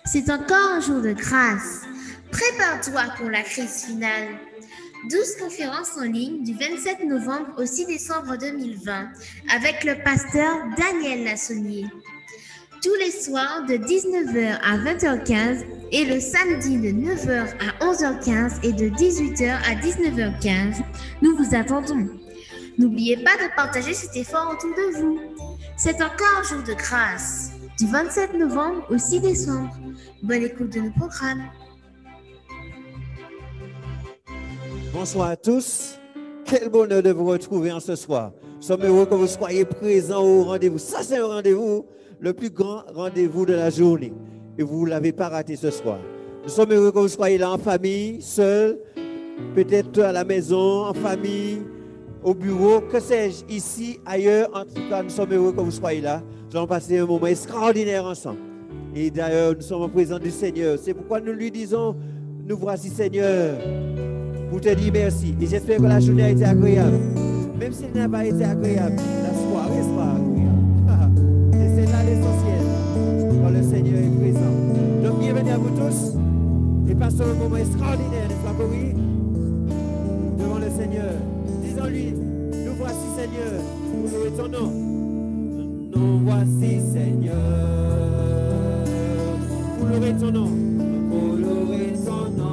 C'est encore un jour de grâce. Prépare-toi pour la crise finale. 12 conférences en ligne du 27 novembre au 6 décembre 2020 avec le pasteur Daniel Lassonnier. Tous les soirs de 19h à 20h15 et le samedi de 9h à 11h15 et de 18h à 19h15, nous vous attendons. N'oubliez pas de partager cet effort autour de vous. C'est encore un jour de grâce, du 27 novembre au 6 décembre. Bonne écoute de nos programmes. Bonsoir à tous. Quel bonheur de vous retrouver en ce soir. Nous sommes heureux que vous soyez présents au rendez-vous. Ça, c'est un rendez-vous, le plus grand rendez-vous de la journée. Et vous ne l'avez pas raté ce soir. Nous sommes heureux que vous soyez là en famille, seul, peut-être à la maison, en famille, au bureau, que sais-je, ici, ailleurs. En tout cas, nous sommes heureux que vous soyez là. Nous allons passer un moment extraordinaire ensemble. Et d'ailleurs, nous sommes en présence du Seigneur. C'est pourquoi nous lui disons, nous voici Seigneur, pour te dire merci. Et j'espère que la journée a été agréable. Même si elle n'a pas été agréable, la soirée sera agréable. Et c'est là l'essentiel, quand le Seigneur est présent. Donc, bienvenue à vous tous. Et passons un moment extraordinaire, n'est-ce pas, oui, devant le Seigneur. Disons-lui, nous voici Seigneur, pour louer ton nom. Nous voici Seigneur, pour louer ton nom. Pour louer ton nom.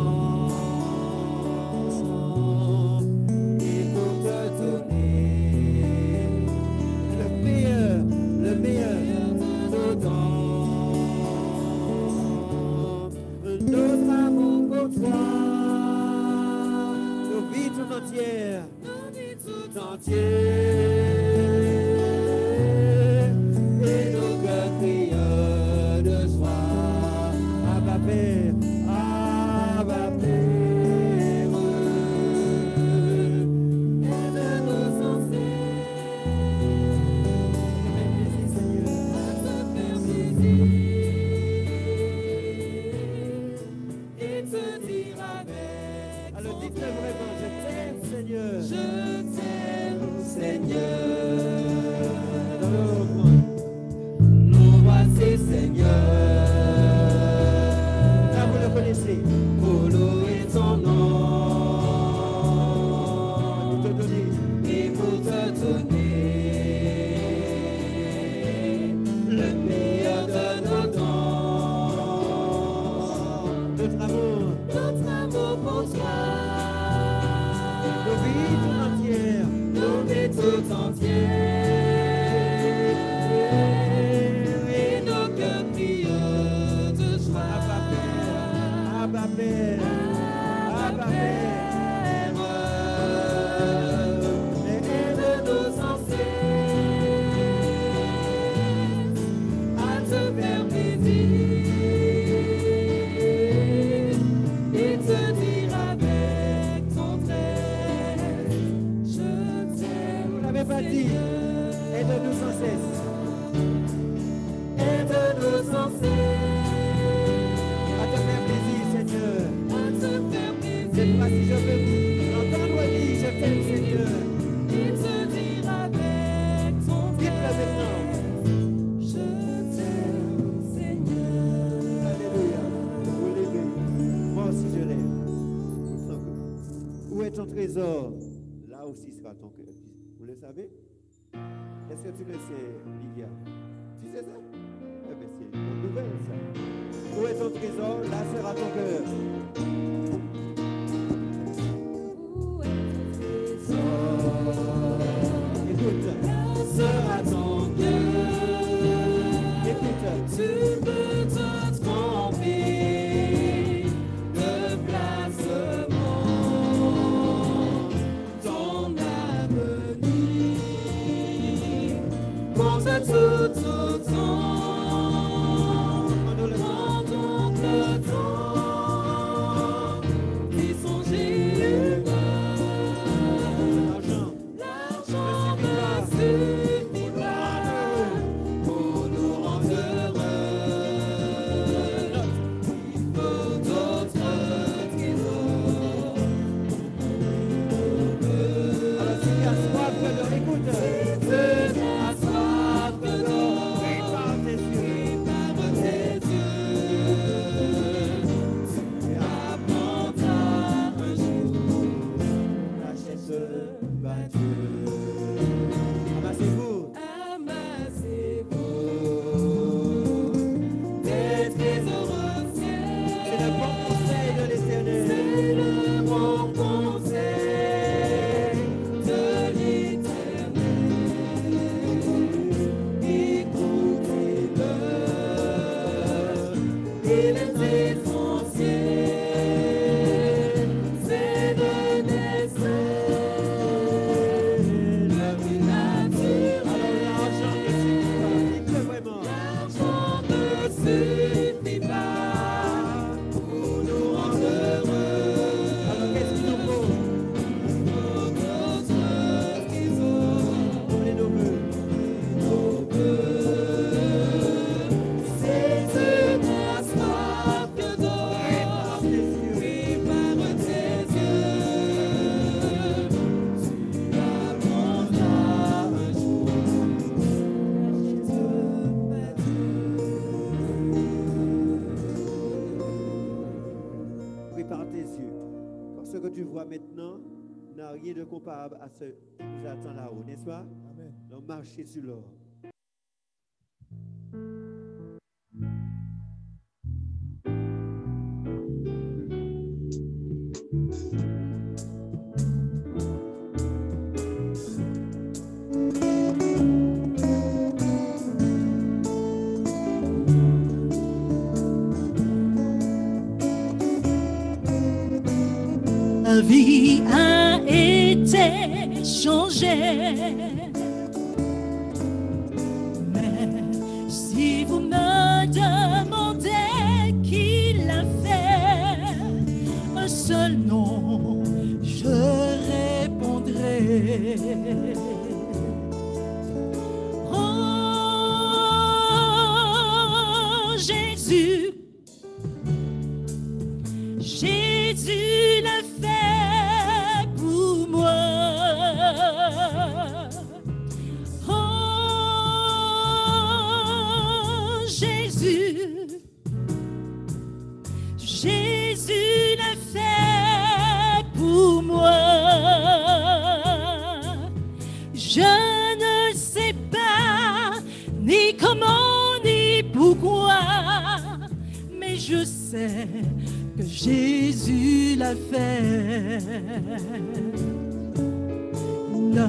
Et pour te donner le meilleur de nos dons. Notre amour pour toi, nos vies tout entières. Et nos cœurs crieurs de joie. Abba Père, Abba Père. Aide-nous sans cesse à te faire plaisir et te dire avec. Alors dites-le vraiment, je t'aime Seigneur. Je t'aime Seigneur. Nous voici Seigneur. Là vous le connaissez. Pour louer ton nom. Pour te donner. Et pour te donner le meilleur de nos dons. Notre amour pour toi. Nos vies tout entières. Nos vies tout entières. Et nos cœurs prieurs de joie. Abba Père, Abba Père. Aide-nous sans cesse à te faire plaisir et te dire avec ton trait, je t'aime. Vous l'avez pas dit. Aide-nous sans cesse. Aide-nous sans cesse à te faire plaisir, Seigneur. À te faire plaisir. Cette fois-ci, je veux entendre dire, je t'aime, Seigneur. Et te dire avec ton cœur. Dites-le maintenant. Je t'aime, Seigneur. Alléluia. Vous levez. Moi aussi, je lève. Où est ton trésor? Là aussi sera ton cœur. Vous le savez? Est-ce que tu le sais, Lydia? Tu sais ça? Eh bien, c'est une bonne nouvelle, ça. Où est ton trésor? Là sera ton cœur. Où est ton trésor? Écoute. Là sera ton cœur. Écoute. Tu peux te tromper de placement. Ton avenir compte tout temps. Pendant le temps Rien de comparable à ce qui nous attend là-haut, n'est-ce pas? Amen. Donc marchez sur l'or. La vie a été changée. Mais si vous me demandez qui l'a fait, un seul nom, je répondrai. Oh, Jésus, Jésus l'a fait pour moi. Oh, Jésus, Jésus l'a fait pour moi. Je ne sais pas ni comment ni pourquoi, mais je sais que Jésus l'a fait. Ne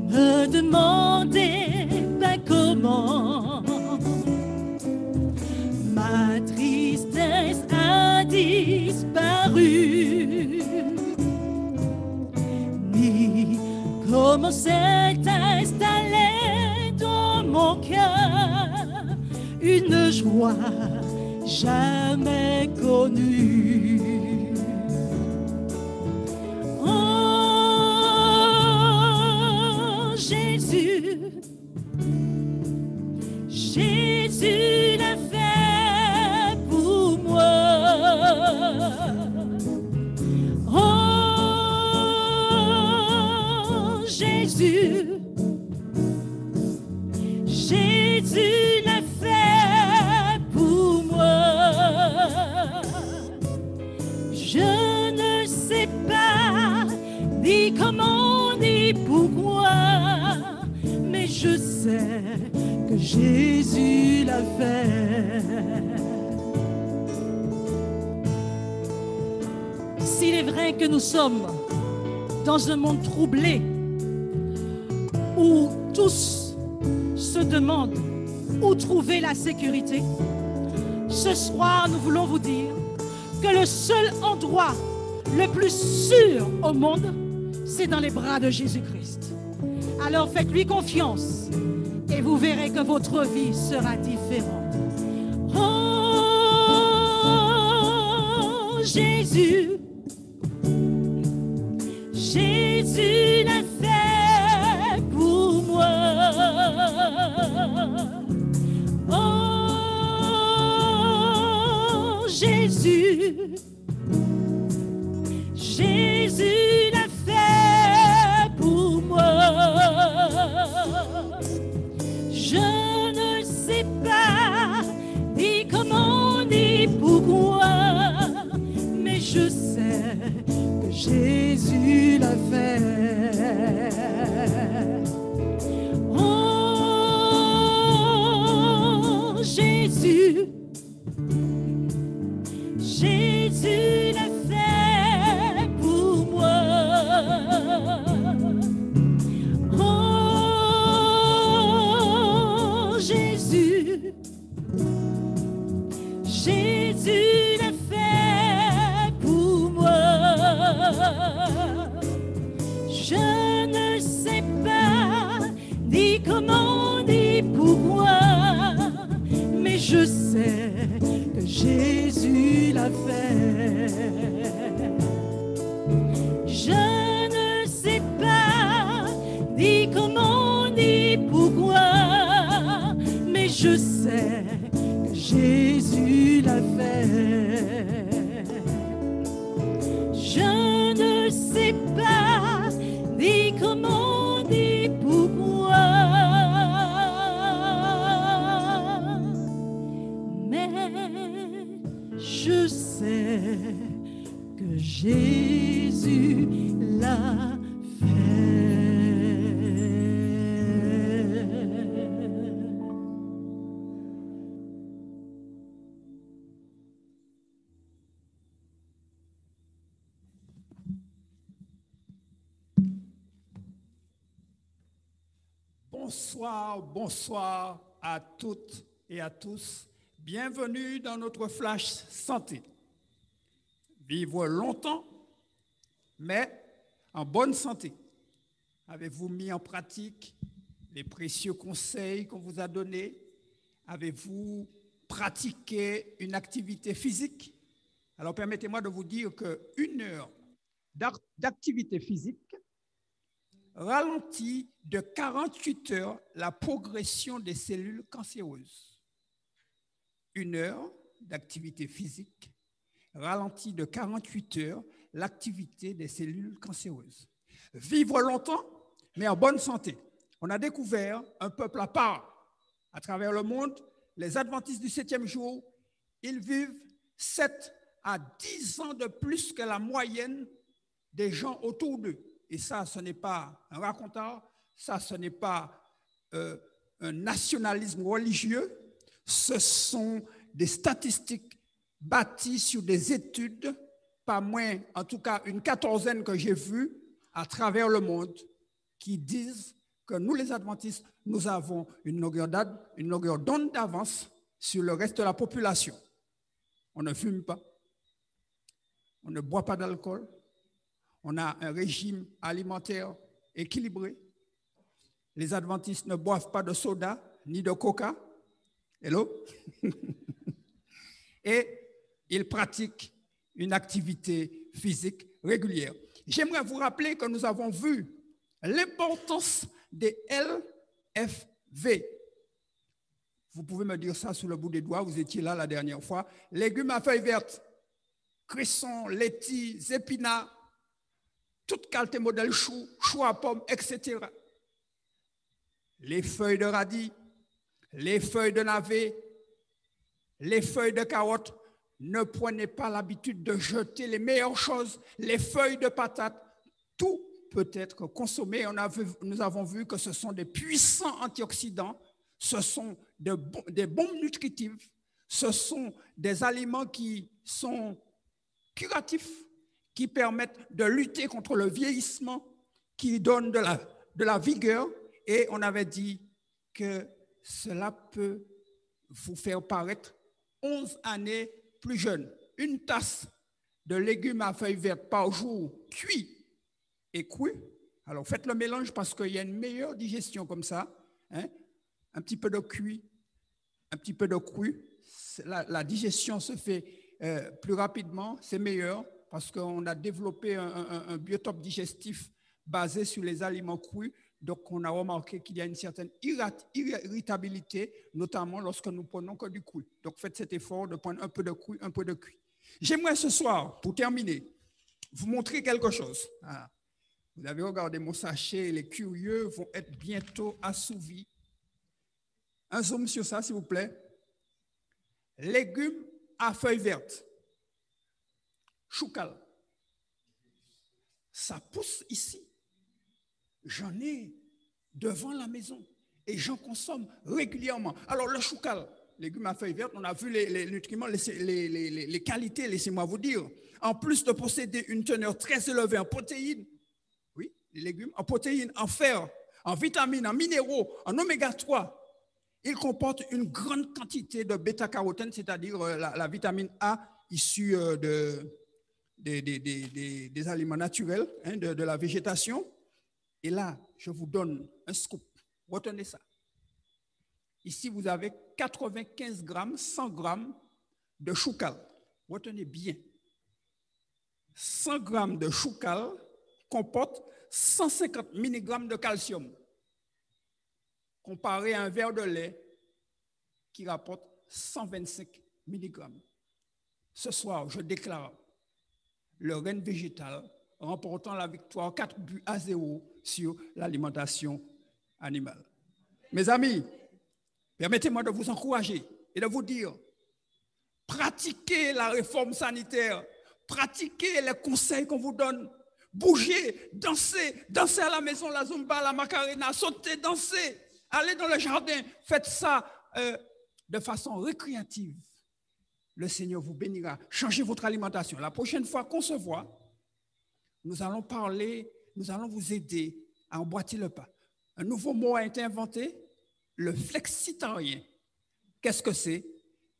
me demandez pas comment. Ma tristesse a disparu, ni comment s'est installée dans mon cœur une joie jamais connue. Oh, Jésus, Jésus l'a fait pour moi. Oh, Jésus, Jésus l'a fait pour moi. Je ne sais pas ni comment ni pourquoi, mais je sais que Jésus l'a fait. S'il est vrai que nous sommes dans un monde troublé, où tous se demandent où trouver la sécurité, ce soir nous voulons vous dire que le seul endroit le plus sûr au monde, c'est dans les bras de Jésus-Christ. Alors faites-lui confiance et vous verrez que votre vie sera différente. Oh, Jésus, Jésus l'a fait pour moi. Oh, Jésus, Jésus l'a fait pour moi. Je ne sais pas ni comment ni pourquoi, mais je sais que Jésus l'a fait. Oh, Jésus, Jésus l'a fait pour moi. Oh, Jésus, Jésus Jésus l'a fait pour moi. Je ne sais pas ni comment ni pourquoi, mais je sais que Jésus l'a fait. Je ne sais pas ni comment ni pourquoi, mais je sais que Jésus l'a fait. Je ne sais pas ni comment ni pourquoi, mais je sais que Jésus l'a fait. Bonsoir, bonsoir à toutes et à tous. Bienvenue dans notre Flash Santé. Vivre longtemps, mais en bonne santé. Avez-vous mis en pratique les précieux conseils qu'on vous a donnés? Avez-vous pratiqué une activité physique? Alors permettez-moi de vous dire qu'une heure d'activité physique ralentit de 48 heures la progression des cellules cancéreuses. Une heure d'activité physique ralentit de 48 heures l'activité des cellules cancéreuses. Vivre longtemps, mais en bonne santé. On a découvert un peuple à part. À travers le monde, les adventistes du 7e jour, ils vivent 7 à 10 ans de plus que la moyenne des gens autour d'eux. Et ça, ce n'est pas un raconteur, ça, ce n'est pas un nationalisme religieux, ce sont des statistiques bâties sur des études, pas moins, en tout cas une quatorzaine que j'ai vues à travers le monde, qui disent que nous, les adventistes, nous avons une longueur d'onde d'avance sur le reste de la population. On ne fume pas, on ne boit pas d'alcool, on a un régime alimentaire équilibré. Les adventistes ne boivent pas de soda ni de coca. Hello? Et ils pratiquent une activité physique régulière. J'aimerais vous rappeler que nous avons vu l'importance des LFV. Vous pouvez me dire ça sous le bout des doigts, vous étiez là la dernière fois. Légumes à feuilles vertes, cressons, lentilles, épinards, toute qualité modèle chou, chou à pomme, etc. Les feuilles de radis, les feuilles de navet, les feuilles de carottes. Ne prenez pas l'habitude de jeter les meilleures choses, les feuilles de patates. Tout peut être consommé. Nous avons vu que ce sont des puissants antioxydants, ce sont des bombes nutritives, ce sont des aliments qui sont curatifs, qui permettent de lutter contre le vieillissement, qui donnent de la vigueur. Et on avait dit que cela peut vous faire paraître 11 années plus jeune. Une tasse de légumes à feuilles vertes par jour, cuit et cru. Alors faites le mélange parce qu'il y a une meilleure digestion comme ça. Hein? Un petit peu de cuit, un petit peu de cru. La digestion se fait plus rapidement, c'est meilleur parce qu'on a développé un biotope digestif basé sur les aliments crus. Donc, on a remarqué qu'il y a une certaine irritabilité, notamment lorsque nous prenons que du cru. Donc, faites cet effort de prendre un peu de cru, un peu de cuit. J'aimerais ce soir, pour terminer, vous montrer quelque chose. Ah, vous avez regardé mon sachet, les curieux vont être bientôt assouvis. Un zoom sur ça, s'il vous plaît. Légumes à feuilles vertes. Choucal. Ça pousse ici. J'en ai devant la maison et j'en consomme régulièrement. Alors, le choucal, légumes à feuilles vertes, on a vu les nutriments, les qualités, laissez-moi vous dire. En plus de posséder une teneur très élevée en protéines, oui, les légumes, en protéines, en fer, en vitamines, en minéraux, en oméga 3, Il comporte une grande quantité de bêta-carotène, c'est-à-dire la vitamine A issue des aliments naturels, hein, de la végétation. Et là, je vous donne un scoop. Retenez ça. Ici, vous avez 95 grammes, 100 grammes de choucal. Retenez bien. 100 grammes de choucal comporte 150 mg de calcium, comparé à un verre de lait qui rapporte 125 mg. Ce soir, je déclare le règne végétal remportant la victoire 4-0 sur l'alimentation animale. Mes amis, permettez-moi de vous encourager et de vous dire, pratiquez la réforme sanitaire, pratiquez les conseils qu'on vous donne, bougez, dansez, dansez à la maison, la zumba, la macarena, sautez, dansez, allez dans le jardin, faites ça de façon récréative. Le Seigneur vous bénira. Changez votre alimentation. La prochaine fois qu'on se voit, nous allons parler, nous allons vous aider à emboîter le pas. Un nouveau mot a été inventé, le flexitarien. Qu'est-ce que c'est?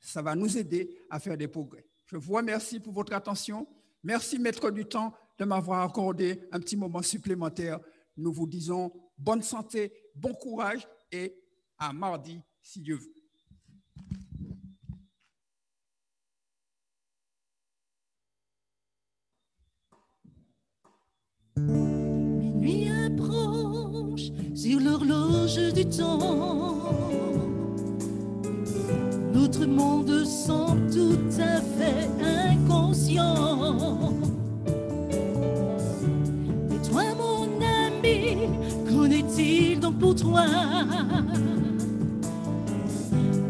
Ça va nous aider à faire des progrès. Je vous remercie pour votre attention. Merci, maître du temps, de m'avoir accordé un petit moment supplémentaire. Nous vous disons bonne santé, bon courage et à mardi, si Dieu veut. Minuit approche sur l'horloge du temps. Notre monde semble tout à fait inconscient. Et toi, mon ami, qu'en est-il donc pour toi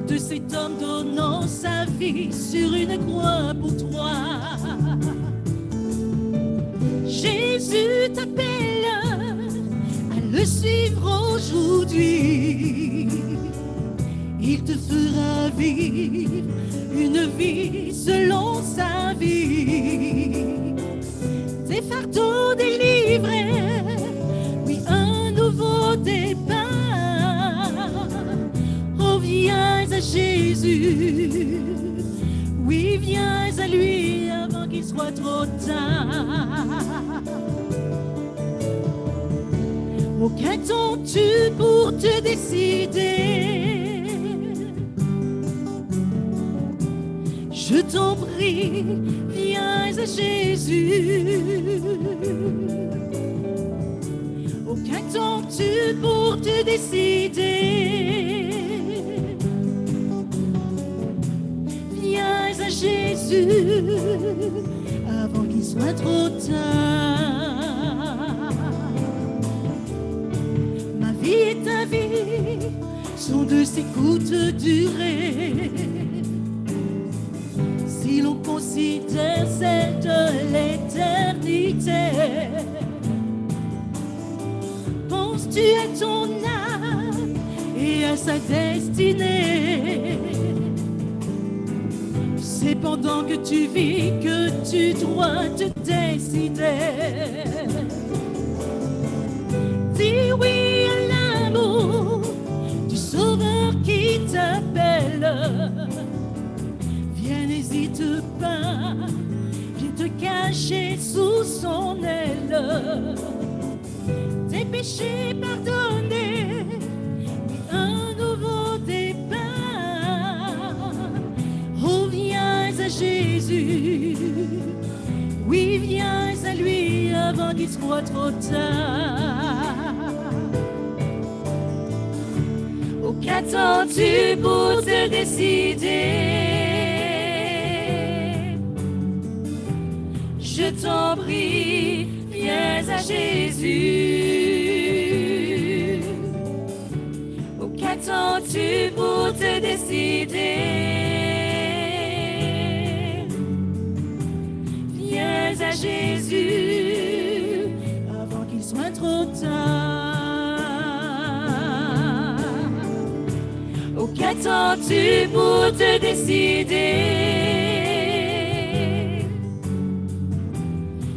de cet homme donnant sa vie sur une croix pour toi? Jésus t'appelle à le suivre aujourd'hui. Il te fera vivre une vie selon sa vie. Tes fardeaux délivrés, oui, un nouveau départ. Oh, viens à Jésus, oui, viens à lui avant qu'il soit trop tard. Oh, qu'attends-tu pour te décider? Je t'en prie, viens à Jésus. Oh, qu'attends-tu pour te décider? Viens à Jésus avant qu'il soit trop tard. Ma vie et ta vie sont de si courte durée. Si l'on considère celle de l'éternité, penses-tu à ton âme et à sa destinée? C'est pendant que tu vis que tu dois te décider. Dis oui à l'amour du Sauveur qui t'appelle. Viens, n'hésite pas, viens te cacher sous son aile. Tes péchés pardonnés, un nouveau départ. Oh, viens à Jésus, oui, viens à lui avant qu'il soit trop tard. Oh, qu'attends-tu pour te décider? Je t'en prie, viens à Jésus. Oh, qu'attends-tu pour te décider? Viens à Jésus avant qu'il soit trop tard. Oh, qu'attends-tu pour te décider?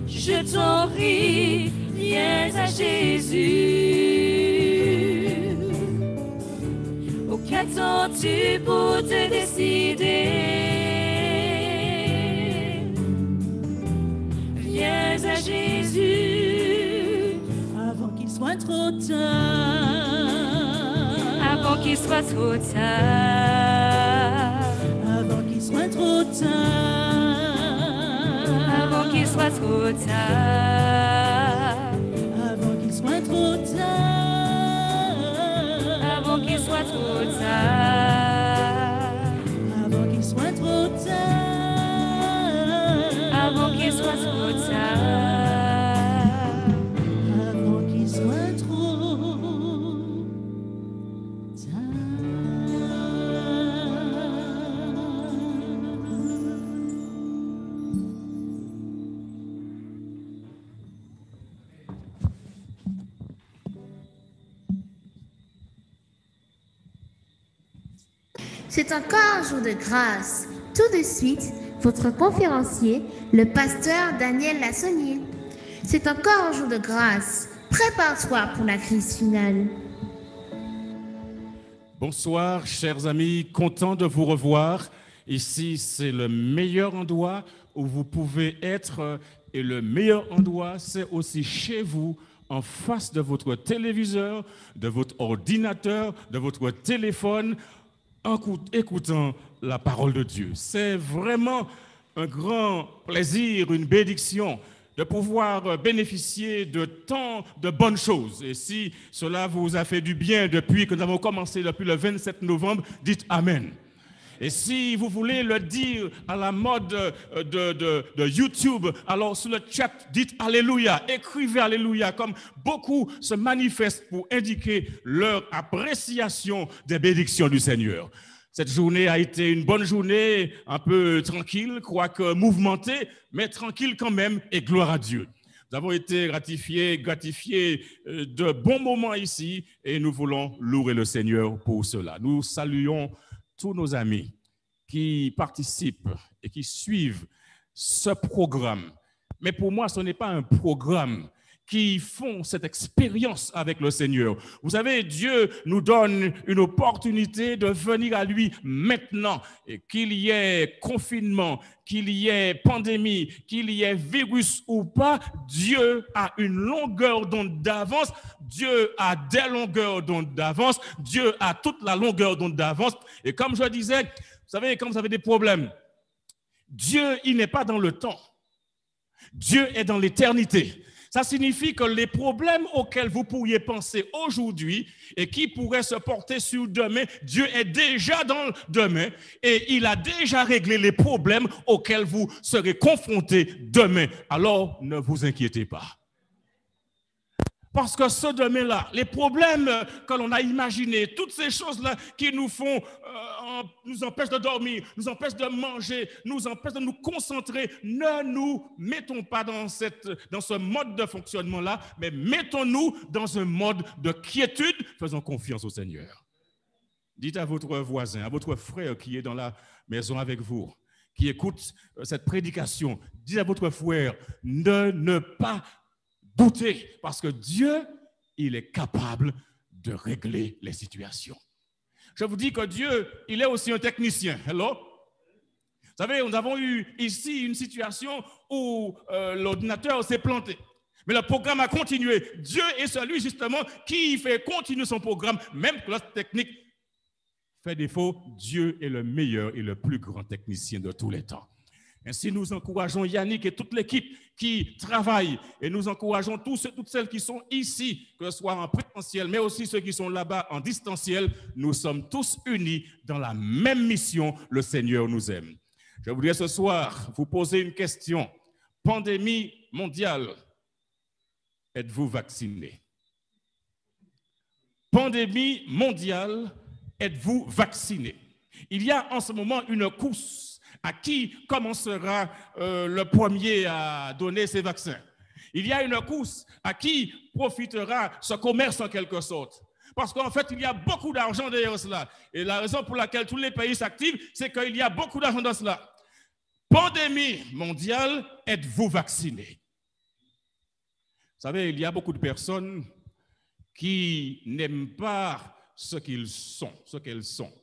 Je t'en prie, viens à Jésus. Oh, attends-tu pour te décider? Viens à Jésus avant qu'il soit trop tard. avant qu'il soit trop tard. Avant qu'il soit trop tard. Avant qu'il soit trop tard. Avant qu'il soit trop tard. Avant qu'il soit trop tard. Avant qu'il soit trop tard. Avant qu'il soit trop tard. Avant qu'il soit trop C'est encore un jour de grâce. Tout de suite, votre conférencier, le pasteur Daniel Lassonnier. C'est encore un jour de grâce. Prépare-toi pour la crise finale. Bonsoir, chers amis, content de vous revoir. Ici, c'est le meilleur endroit où vous pouvez être et le meilleur endroit, c'est aussi chez vous, en face de votre téléviseur, de votre ordinateur, de votre téléphone, en écoutant la parole de Dieu. C'est vraiment un grand plaisir, une bénédiction de pouvoir bénéficier de tant de bonnes choses. Et si cela vous a fait du bien depuis que nous avons commencé, depuis le 27 novembre, dites Amen. Et si vous voulez le dire à la mode de YouTube, alors sur le chat, dites Alléluia, écrivez Alléluia, comme beaucoup se manifestent pour indiquer leur appréciation des bénédictions du Seigneur. Cette journée a été une bonne journée, un peu tranquille, quoique mouvementée, mais tranquille quand même, et gloire à Dieu. Nous avons été gratifiés de bons moments ici, et nous voulons louer le Seigneur pour cela. Nous saluons tous nos amis qui participent et qui suivent ce programme. Mais pour moi, ce n'est pas un programme qui font cette expérience avec le Seigneur. Vous savez, Dieu nous donne une opportunité de venir à lui maintenant. Et qu'il y ait confinement, qu'il y ait pandémie, qu'il y ait virus ou pas, Dieu a une longueur d'onde d'avance. Dieu a des longueurs d'onde d'avance. Dieu a toute la longueur d'onde d'avance. Et comme je disais, vous savez, quand vous avez des problèmes, Dieu, il n'est pas dans le temps. Dieu est dans l'éternité. Ça signifie que les problèmes auxquels vous pourriez penser aujourd'hui et qui pourraient se porter sur demain, Dieu est déjà dans demain et il a déjà réglé les problèmes auxquels vous serez confrontés demain. Alors, ne vous inquiétez pas. Parce que ce demain-là, les problèmes que l'on a imaginés, toutes ces choses-là qui nous font, nous empêchent de dormir, nous empêchent de manger, nous empêchent de nous concentrer, ne nous mettons pas dans ce mode de fonctionnement-là, mais mettons-nous dans un mode de quiétude, faisons confiance au Seigneur. Dites à votre voisin, à votre frère qui est dans la maison avec vous, qui écoute cette prédication, dites à votre frère, ne pas douter, parce que Dieu, il est capable de régler les situations. Je vous dis que Dieu, il est aussi un technicien. Hello? Vous savez, nous avons eu ici une situation où l'ordinateur s'est planté. Mais le programme a continué. Dieu est celui, justement, qui fait continuer son programme, même que la technique fait défaut. Dieu est le meilleur et le plus grand technicien de tous les temps. Ainsi, nous encourageons Yannick et toute l'équipe qui travaille et nous encourageons tous et toutes celles qui sont ici, que ce soit en présentiel, mais aussi ceux qui sont là-bas en distanciel. Nous sommes tous unis dans la même mission. Le Seigneur nous aime. Je voudrais ce soir vous poser une question. Pandémie mondiale, êtes-vous vacciné? Pandémie mondiale, êtes-vous vacciné? Il y a en ce moment une course. À qui commencera le premier à donner ses vaccins? Il y a une course. À qui profitera ce commerce en quelque sorte? Parce qu'en fait, il y a beaucoup d'argent derrière cela. Et la raison pour laquelle tous les pays s'activent, c'est qu'il y a beaucoup d'argent dans cela. Pandémie mondiale, êtes-vous vaccinés? Vous savez, il y a beaucoup de personnes qui n'aiment pas ce qu'ils sont, ce qu'elles sont,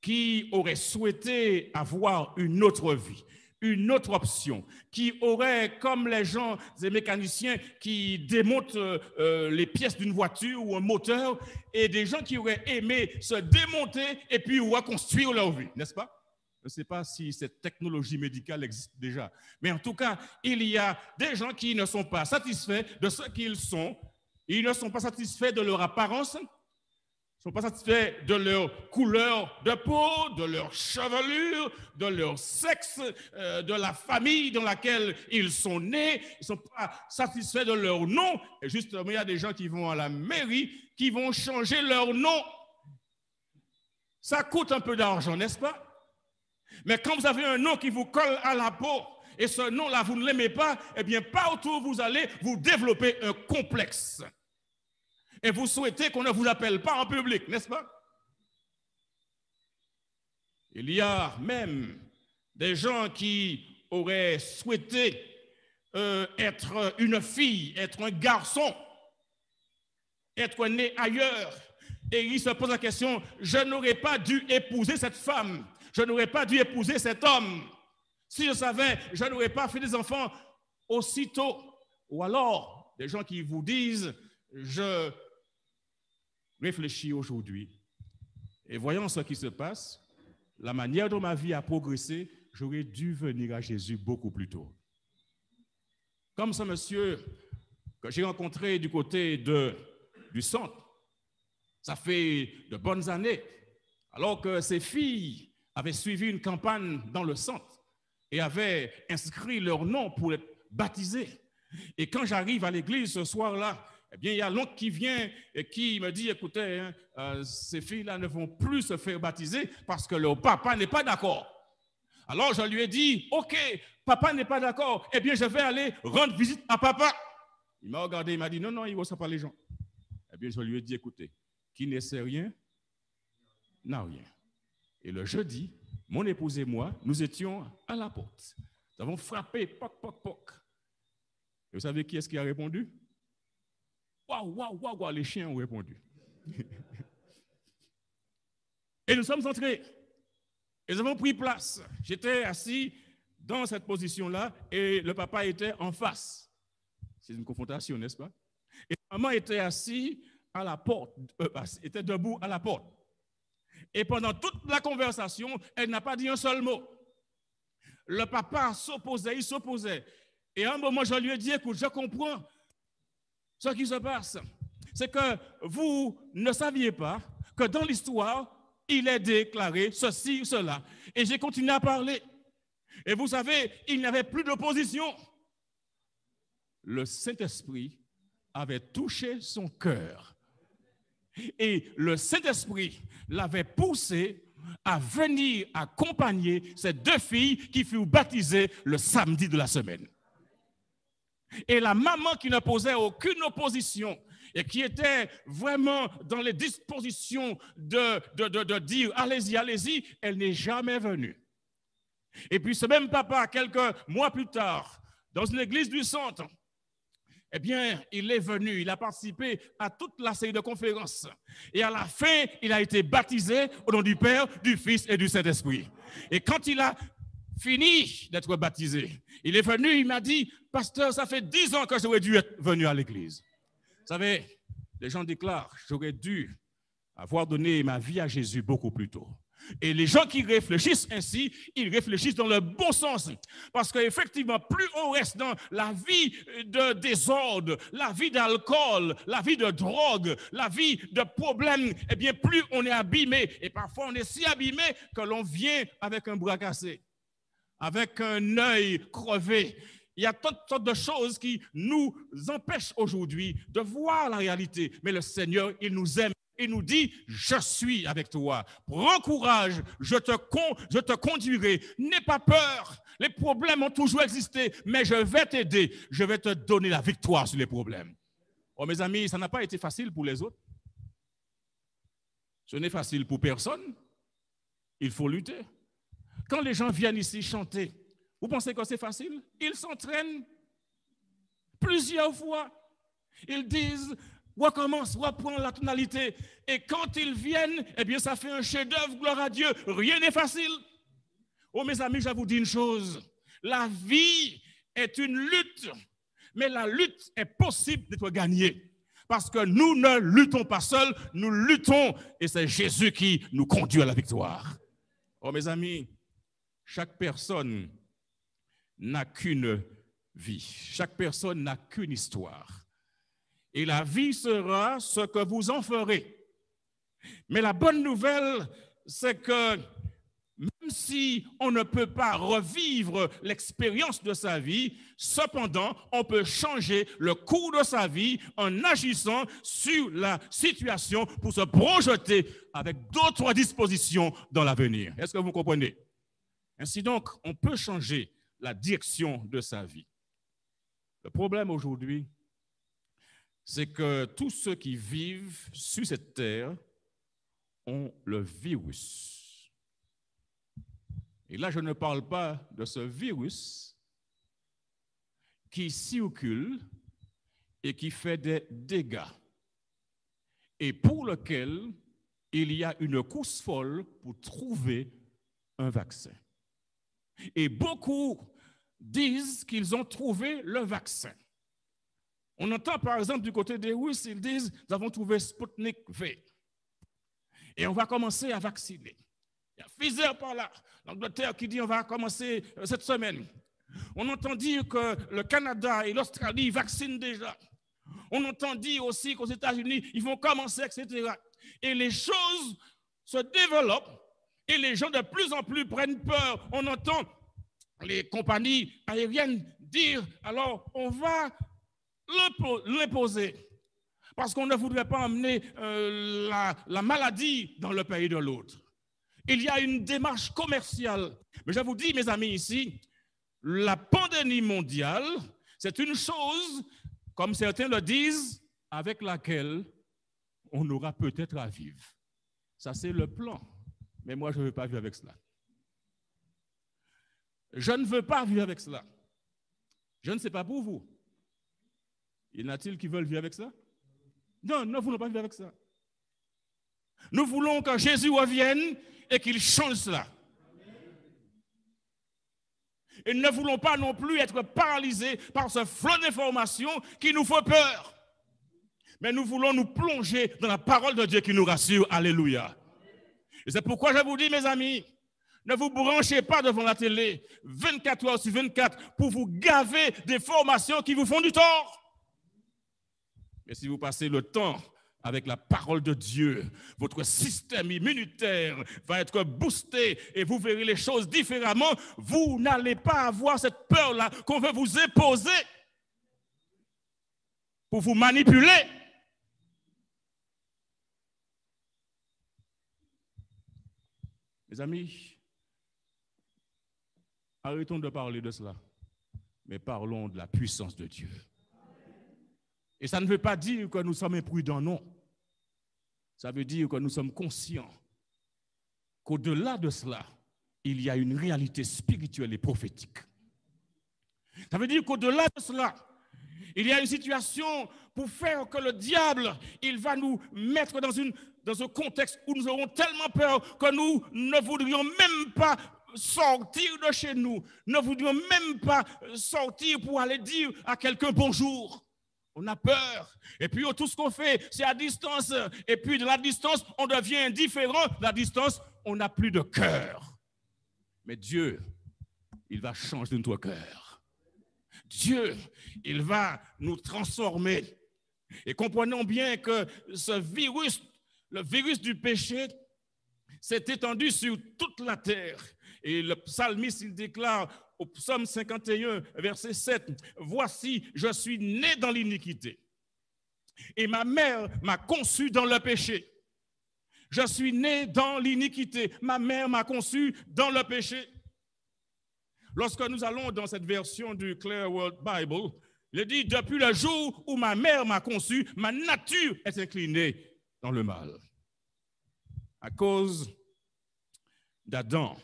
qui auraient souhaité avoir une autre vie, une autre option, qui auraient, comme les gens, les mécaniciens qui démontent les pièces d'une voiture ou un moteur, et des gens qui auraient aimé se démonter et puis reconstruire leur vie, n'est-ce pas? Je ne sais pas si cette technologie médicale existe déjà, mais en tout cas, il y a des gens qui ne sont pas satisfaits de ce qu'ils sont, ils ne sont pas satisfaits de leur apparence, ils ne sont pas satisfaits de leur couleur de peau, de leur chevelure, de leur sexe, de la famille dans laquelle ils sont nés, ils ne sont pas satisfaits de leur nom. Et justement, il y a des gens qui vont à la mairie, qui vont changer leur nom. Ça coûte un peu d'argent, n'est-ce pas? Mais quand vous avez un nom qui vous colle à la peau, et ce nom-là, vous ne l'aimez pas, eh bien, partout où vous allez, vous développez un complexe. Et vous souhaitez qu'on ne vous appelle pas en public, n'est-ce pas? Il y a même des gens qui auraient souhaité être une fille, être un garçon, être né ailleurs. Et ils se posent la question, je n'aurais pas dû épouser cette femme, je n'aurais pas dû épouser cet homme. Si je savais, je n'aurais pas fait des enfants aussitôt. Ou alors, des gens qui vous disent, je réfléchis aujourd'hui et voyant ce qui se passe, la manière dont ma vie a progressé, j'aurais dû venir à Jésus beaucoup plus tôt. Comme ce monsieur que j'ai rencontré du côté du centre, ça fait de bonnes années, alors que ses filles avaient suivi une campagne dans le centre et avaient inscrit leur nom pour être baptisés. Et quand j'arrive à l'église ce soir-là, eh bien, il y a l'oncle qui vient et qui me dit, écoutez, ces filles-là ne vont plus se faire baptiser parce que leur papa n'est pas d'accord. Alors, je lui ai dit, OK, papa n'est pas d'accord, eh bien, je vais aller rendre visite à papa. Il m'a regardé, il m'a dit, non, il ne reçoit pas les gens. Eh bien, je lui ai dit, écoutez, qui ne sait rien, n'a rien. Et le jeudi, mon épouse et moi, nous étions à la porte. Nous avons frappé, poc, poc, poc. Et vous savez qui est-ce qui a répondu? Waouh, waouh, waouh, waouh, les chiens ont répondu. Et nous sommes entrés. Et nous avons pris place. J'étais assis dans cette position-là et le papa était en face. C'est une confrontation, n'est-ce pas? Et la maman était assise à la porte, était debout à la porte. Et pendant toute la conversation, elle n'a pas dit un seul mot. Le papa s'opposait, il s'opposait. Et à un moment, je lui ai dit, écoute, je comprends ce qui se passe. C'est que vous ne saviez pas que dans l'histoire, il est déclaré ceci ou cela. Et j'ai continué à parler. Et vous savez, il n'y avait plus d'opposition. Le Saint-Esprit avait touché son cœur. Et le Saint-Esprit l'avait poussé à venir accompagner ces deux filles qui furent baptisées le samedi de la semaine. Et la maman qui ne posait aucune opposition et qui était vraiment dans les dispositions de dire allez-y, allez-y, elle n'est jamais venue. Et puis ce même papa, quelques mois plus tard, dans une église du centre, eh bien, il est venu, il a participé à toute la série de conférences. Et à la fin, il a été baptisé au nom du Père, du Fils et du Saint-Esprit. Et quand il a fini d'être baptisé, il est venu, il m'a dit, pasteur, ça fait 10 ans que j'aurais dû être venu à l'église. Vous savez, les gens déclarent, j'aurais dû avoir donné ma vie à Jésus beaucoup plus tôt. Et les gens qui réfléchissent ainsi, ils réfléchissent dans le bon sens. Parce qu'effectivement, plus on reste dans la vie de désordre, la vie d'alcool, la vie de drogue, la vie de problèmes, eh bien, plus on est abîmé. Et parfois, on est si abîmé que l'on vient avec un bras cassé, avec un œil crevé. Il y a toutes sortes de choses qui nous empêchent aujourd'hui de voir la réalité. Mais le Seigneur, il nous aime. Il nous dit, je suis avec toi. Prends courage, je te conduirai. N'aie pas peur. Les problèmes ont toujours existé, mais je vais t'aider. Je vais te donner la victoire sur les problèmes. Oh, mes amis, ça n'a pas été facile pour les autres. Ce n'est facile pour personne. Il faut lutter. Quand les gens viennent ici chanter, vous pensez que c'est facile? Ils s'entraînent plusieurs fois. Ils disent, recommence, reprend la tonalité. Et quand ils viennent, eh bien, ça fait un chef-d'œuvre, gloire à Dieu. Rien n'est facile. Oh, mes amis, je vous dis une chose. La vie est une lutte, mais la lutte est possible d'être gagnée. Parce que nous ne luttons pas seuls, nous luttons et c'est Jésus qui nous conduit à la victoire. Oh, mes amis, chaque personne n'a qu'une vie. Chaque personne n'a qu'une histoire. Et la vie sera ce que vous en ferez. Mais la bonne nouvelle, c'est que même si on ne peut pas revivre l'expérience de sa vie, cependant, on peut changer le cours de sa vie en agissant sur la situation pour se projeter avec d'autres dispositions dans l'avenir. Est-ce que vous comprenez? Ainsi donc, on peut changer la direction de sa vie. Le problème aujourd'hui, c'est que tous ceux qui vivent sur cette terre ont le virus. Et là, je ne parle pas de ce virus qui circule et qui fait des dégâts et pour lequel il y a une course folle pour trouver un vaccin. Et beaucoup disent qu'ils ont trouvé le vaccin. On entend par exemple du côté des Russes, ils disent « nous avons trouvé Sputnik V ». Et on va commencer à vacciner. Il y a Pfizer par là, l'Angleterre qui dit on va commencer cette semaine. On entend dire que le Canada et l'Australie vaccinent déjà. On entend dire aussi qu'aux États-Unis, ils vont commencer, etc. Et les choses se développent et les gens de plus en plus prennent peur. On entend les compagnies aériennes dire alors on va l'imposer parce qu'on ne voudrait pas emmener la maladie dans le pays de l'autre. Il y a une démarche commerciale. Mais je vous dis, mes amis, ici, la pandémie mondiale, c'est une chose, comme certains le disent, avec laquelle on aura peut-être à vivre. Ça, c'est le plan. Mais moi, je ne veux pas vivre avec cela. Je ne veux pas vivre avec cela. Je ne sais pas pour vous. Y en a-t-il qui veulent vivre avec cela? Non, nous ne voulons pas vivre avec ça. Nous voulons que Jésus revienne et qu'il change cela. Et nous ne voulons pas non plus être paralysés par ce flot d'informations qui nous fait peur. Mais nous voulons nous plonger dans la parole de Dieu qui nous rassure. Alléluia. Et c'est pourquoi je vous dis, mes amis, ne vous branchez pas devant la télé 24 heures sur 24 pour vous gaver des formations qui vous font du tort. Mais si vous passez le temps avec la parole de Dieu, votre système immunitaire va être boosté et vous verrez les choses différemment. Vous n'allez pas avoir cette peur-là qu'on veut vous imposer pour vous manipuler. Mes amis, arrêtons de parler de cela, mais parlons de la puissance de Dieu. Et ça ne veut pas dire que nous sommes imprudents, non. Ça veut dire que nous sommes conscients qu'au-delà de cela, il y a une réalité spirituelle et prophétique. Ça veut dire qu'au-delà de cela, il y a une situation pour faire que le diable, il va nous mettre dans un contexte où nous aurons tellement peur que nous ne voudrions même pas sortir de chez nous, ne voudrions même pas sortir pour aller dire à quelqu'un bonjour. On a peur. Et puis tout ce qu'on fait, c'est à distance. Et puis de la distance, on devient indifférent. De la distance, on n'a plus de cœur. Mais Dieu, il va changer notre cœur. Dieu, il va nous transformer. Et comprenons bien que ce virus, le virus du péché, s'est étendu sur toute la terre. Et le psalmiste, il déclare au psaume 51, verset 7, « Voici, je suis né dans l'iniquité, et ma mère m'a conçu dans le péché. Je suis né dans l'iniquité, ma mère m'a conçu dans le péché. » Lorsque nous allons dans cette version du Clear World Bible, il dit « Depuis le jour où ma mère m'a conçu, ma nature est inclinée dans le mal. » À cause d'Adam,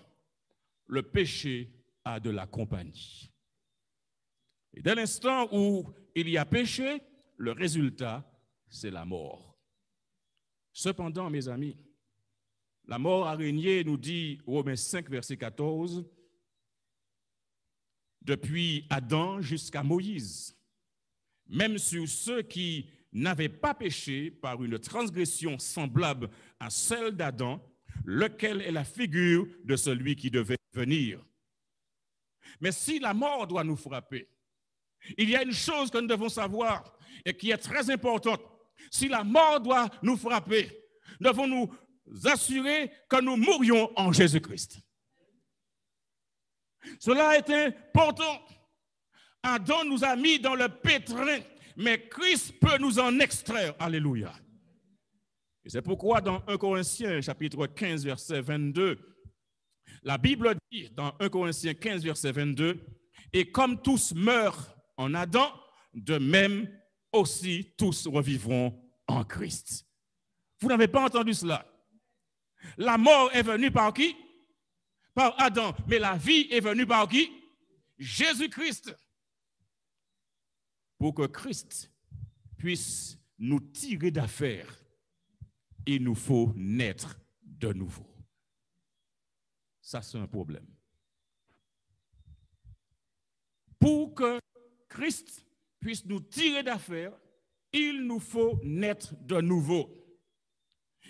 le péché a de la compagnie. Et dès l'instant où il y a péché, le résultat, c'est la mort. Cependant, mes amis, la mort a régné, nous dit Romains 5, verset 14, depuis Adam jusqu'à Moïse, même sur ceux qui n'avaient pas péché par une transgression semblable à celle d'Adam, lequel est la figure de celui qui devait venir. Mais si la mort doit nous frapper, il y a une chose que nous devons savoir et qui est très importante. Si la mort doit nous frapper, nous devons nous assurer que nous mourions en Jésus-Christ. Cela est important. Adam nous a mis dans le pétrin, mais Christ peut nous en extraire. Alléluia. Et c'est pourquoi dans 1 Corinthiens chapitre 15 verset 22, la Bible dit dans 1 Corinthiens 15 verset 22, et comme tous meurent en Adam, de même aussi tous revivront en Christ. Vous n'avez pas entendu cela? La mort est venue par qui? Par Adam. Mais la vie est venue par qui? Jésus-Christ. Pour que Christ puisse nous tirer d'affaire, il nous faut naître de nouveau. Ça, c'est un problème. Pour que Christ puisse nous tirer d'affaire, il nous faut naître de nouveau.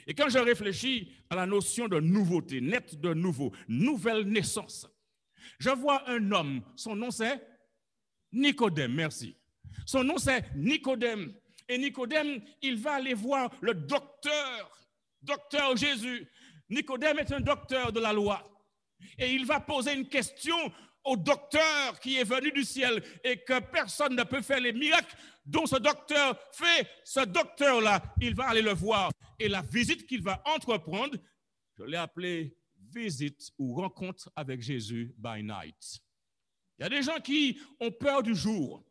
Et quand je réfléchis à la notion de nouveauté, naître de nouveau, nouvelle naissance, je vois un homme, son nom c'est Nicodème, merci. Son nom c'est Nicodème. Et Nicodème, il va aller voir le docteur Jésus. Nicodème est un docteur de la loi. Et il va poser une question au docteur qui est venu du ciel et que personne ne peut faire les miracles dont ce docteur fait. Ce docteur-là, il va aller le voir. Et la visite qu'il va entreprendre, je l'ai appelée visite ou rencontre avec Jésus by night. Il y a des gens qui ont peur du jour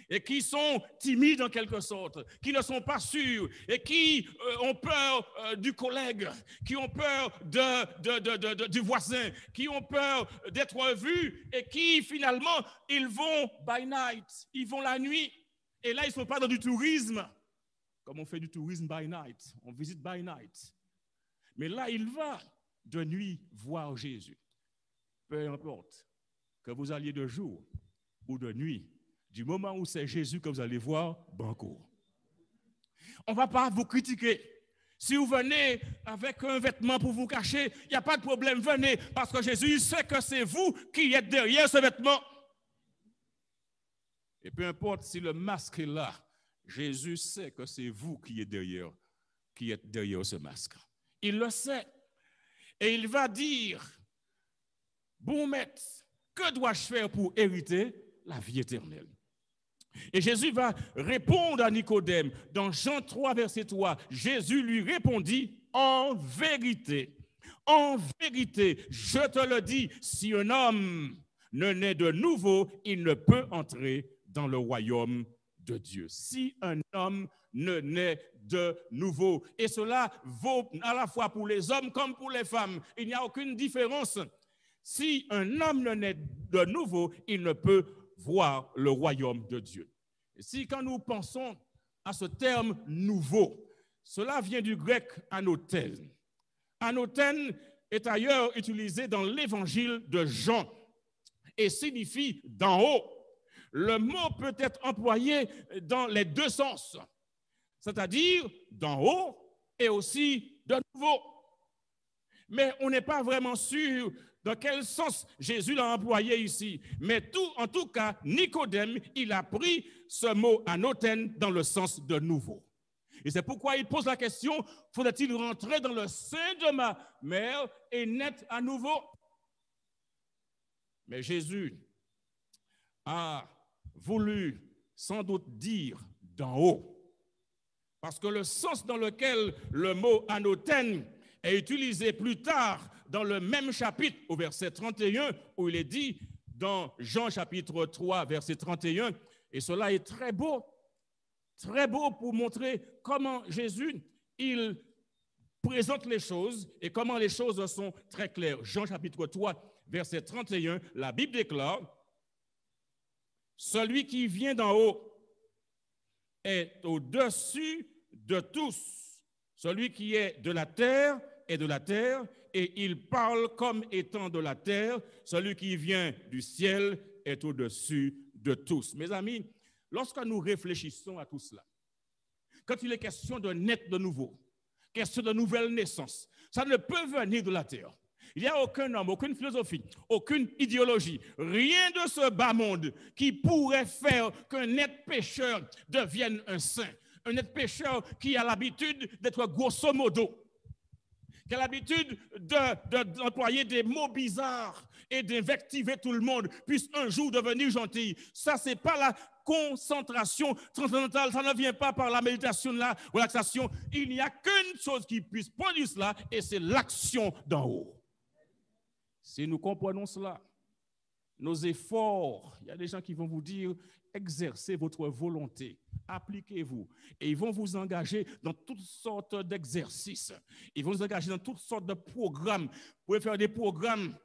et qui sont timides en quelque sorte, qui ne sont pas sûrs et qui ont peur du collègue, qui ont peur du voisin, qui ont peur d'être vus et qui finalement, ils vont by night, ils vont la nuit. Et là, ils ne sont pas dans du tourisme, comme on fait du tourisme by night, on visite by night. Mais là, il va de nuit voir Jésus. Peu importe que vous alliez de jour ou de nuit, du moment où c'est Jésus que vous allez voir, banco. On ne va pas vous critiquer. Si vous venez avec un vêtement pour vous cacher, il n'y a pas de problème, venez, parce que Jésus sait que c'est vous qui êtes derrière ce vêtement. Et peu importe si le masque est là, Jésus sait que c'est vous qui êtes derrière ce masque. Il le sait. Et il va dire, bon maître, que dois-je faire pour hériter la vie éternelle? Et Jésus va répondre à Nicodème. Dans Jean 3, verset 3, Jésus lui répondit, en vérité, je te le dis, si un homme ne naît de nouveau, il ne peut entrer dans le royaume de Dieu. Si un homme ne naît de nouveau. Et cela vaut à la fois pour les hommes comme pour les femmes. Il n'y a aucune différence. Si un homme ne naît de nouveau, il ne peut voir le royaume de Dieu. Et si quand nous pensons à ce terme nouveau, cela vient du grec anothène. Anothène est ailleurs utilisé dans l'évangile de Jean et signifie d'en haut. Le mot peut être employé dans les deux sens, c'est-à-dire d'en haut et aussi de nouveau. Mais on n'est pas vraiment sûr dans quel sens Jésus l'a employé ici. Mais en tout cas, Nicodème, il a pris ce mot anothène dans le sens de nouveau. Et c'est pourquoi il pose la question, faudrait-il rentrer dans le sein de ma mère et naître à nouveau? Mais Jésus a voulu sans doute dire d'en haut. Parce que le sens dans lequel le mot anothène est utilisé plus tard dans le même chapitre, au verset 31, où il est dit, dans Jean chapitre 3, verset 31, et cela est très beau pour montrer comment Jésus, il présente les choses et comment les choses sont très claires. Jean chapitre 3, verset 31, la Bible déclare, « Celui qui vient d'en haut est au-dessus de tous. Celui qui est de la terre est de la terre, et il parle comme étant de la terre. Celui qui vient du ciel est au-dessus de tous. Mes amis, lorsque nous réfléchissons à tout cela, quand il est question de naître de nouveau, question de nouvelle naissance, ça ne peut venir de la terre. Il n'y a aucun homme, aucune philosophie, aucune idéologie, rien de ce bas monde qui pourrait faire qu'un être pécheur devienne un saint. Un être pécheur qui a l'habitude d'être grosso modo, qui a l'habitude d'employer des mots bizarres et d'invectiver tout le monde, puisse un jour devenir gentil. Ça, ce n'est pas la concentration transcendantale, ça ne vient pas par la méditation, la relaxation. Il n'y a qu'une chose qui puisse produire cela, et c'est l'action d'en haut. Si nous comprenons cela, nos efforts, il y a des gens qui vont vous dire, exercez votre volonté, appliquez-vous, et ils vont vous engager dans toutes sortes d'exercices, ils vont vous engager dans toutes sortes de programmes. Vous pouvez faire des programmes,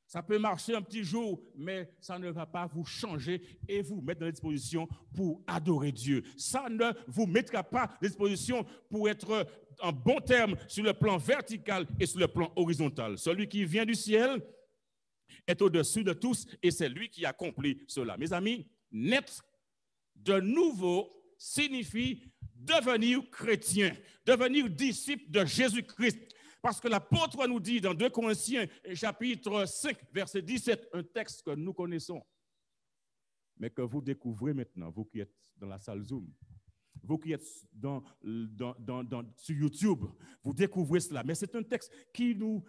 ça peut marcher un petit jour, mais ça ne va pas vous changer et vous mettre dans la disposition pour adorer Dieu. Ça ne vous mettra pas dans la disposition pour être en bon terme sur le plan vertical et sur le plan horizontal. Celui qui vient du ciel est au-dessus de tous et c'est lui qui accomplit cela. Mes amis, naître de nouveau signifie devenir chrétien, devenir disciple de Jésus-Christ. Parce que l'apôtre nous dit dans 2 Corinthiens chapitre 5, verset 17, un texte que nous connaissons, mais que vous découvrez maintenant, vous qui êtes dans la salle Zoom, vous qui êtes sur YouTube, vous découvrez cela. Mais c'est un texte qui nous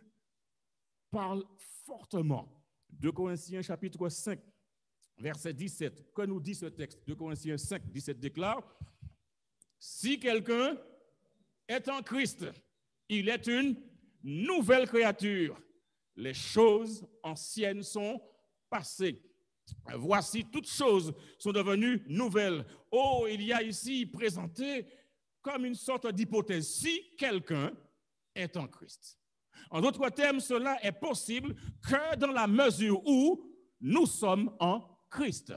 parle fortement. 2 Corinthiens chapitre 5, verset 17. Que nous dit ce texte? 2 Corinthiens 5, 17 déclare, si quelqu'un est en Christ, il est une nouvelle créature. Les choses anciennes sont passées. Voici, toutes choses sont devenues nouvelles. Oh, il y a ici présenté comme une sorte d'hypothèse. Si quelqu'un est en Christ. En d'autres termes, cela est possible que dans la mesure où nous sommes en Christ.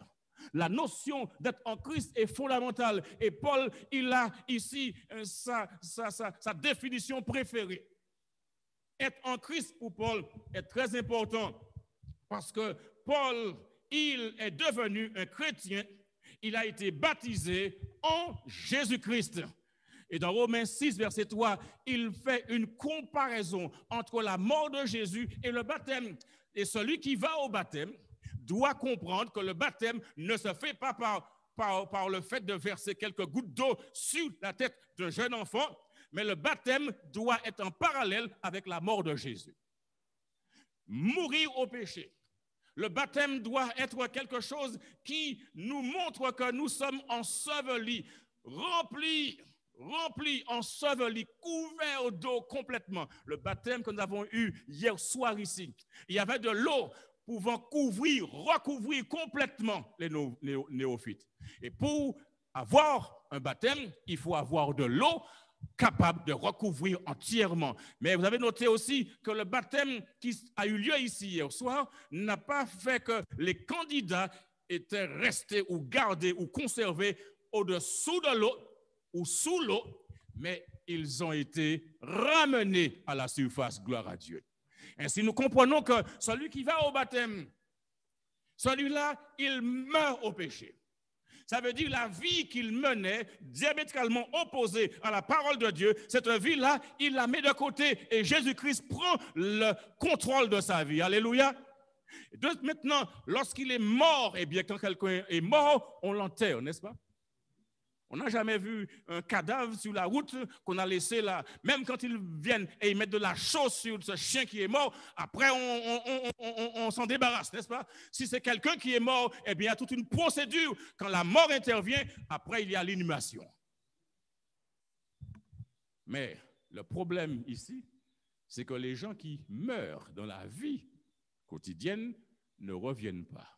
La notion d'être en Christ est fondamentale. Et Paul, il a ici sa définition préférée. Être en Christ pour Paul est très important parce que Paul, il est devenu un chrétien. Il a été baptisé en Jésus-Christ. Et dans Romains 6, verset 3, il fait une comparaison entre la mort de Jésus et le baptême. Et celui qui va au baptême doit comprendre que le baptême ne se fait pas par le fait de verser quelques gouttes d'eau sur la tête d'un jeune enfant, mais le baptême doit être en parallèle avec la mort de Jésus. Mourir au péché. Le baptême doit être quelque chose qui nous montre que nous sommes ensevelis, remplis, ensevelis, couverts d'eau complètement. Le baptême que nous avons eu hier soir ici, il y avait de l'eau pouvant recouvrir complètement les néophytes. Et pour avoir un baptême, il faut avoir de l'eau capable de recouvrir entièrement. Mais vous avez noté aussi que le baptême qui a eu lieu ici hier soir n'a pas fait que les candidats étaient restés ou gardés ou conservés au-dessous de l'eau ou sous l'eau, mais ils ont été ramenés à la surface, gloire à Dieu. Ainsi, nous comprenons que celui qui va au baptême, celui-là, il meurt au péché. Ça veut dire la vie qu'il menait, diamétralement opposée à la parole de Dieu, cette vie-là, il la met de côté et Jésus-Christ prend le contrôle de sa vie. Alléluia. Donc maintenant, lorsqu'il est mort, eh bien, quand quelqu'un est mort, on l'enterre, n'est-ce pas? On n'a jamais vu un cadavre sur la route qu'on a laissé là. Même quand ils viennent et ils mettent de la chausse sur ce chien qui est mort, après on s'en débarrasse, n'est-ce pas? Si c'est quelqu'un qui est mort, eh bien il y a toute une procédure. Quand la mort intervient, après il y a l'inhumation. Mais le problème ici, c'est que les gens qui meurent dans la vie quotidienne ne reviennent pas.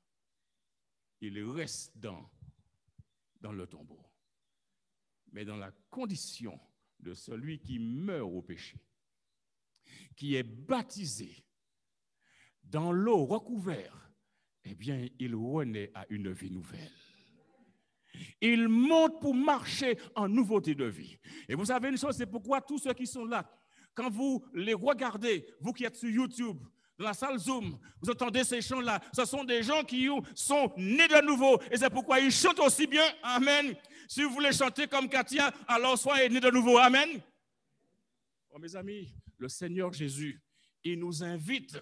Ils restent dans le tombeau. Mais dans la condition de celui qui meurt au péché, qui est baptisé dans l'eau recouverte, eh bien, il renaît à une vie nouvelle. Ils montent pour marcher en nouveauté de vie. Et vous savez une chose, c'est pourquoi tous ceux qui sont là, quand vous les regardez, vous qui êtes sur YouTube, dans la salle Zoom, vous entendez ces chants-là, ce sont des gens qui sont nés de nouveau. Et c'est pourquoi ils chantent aussi bien. Amen. Si vous voulez chanter comme Katia, alors soyez nés de nouveau. Amen. Oh, mes amis, le Seigneur Jésus, il nous invite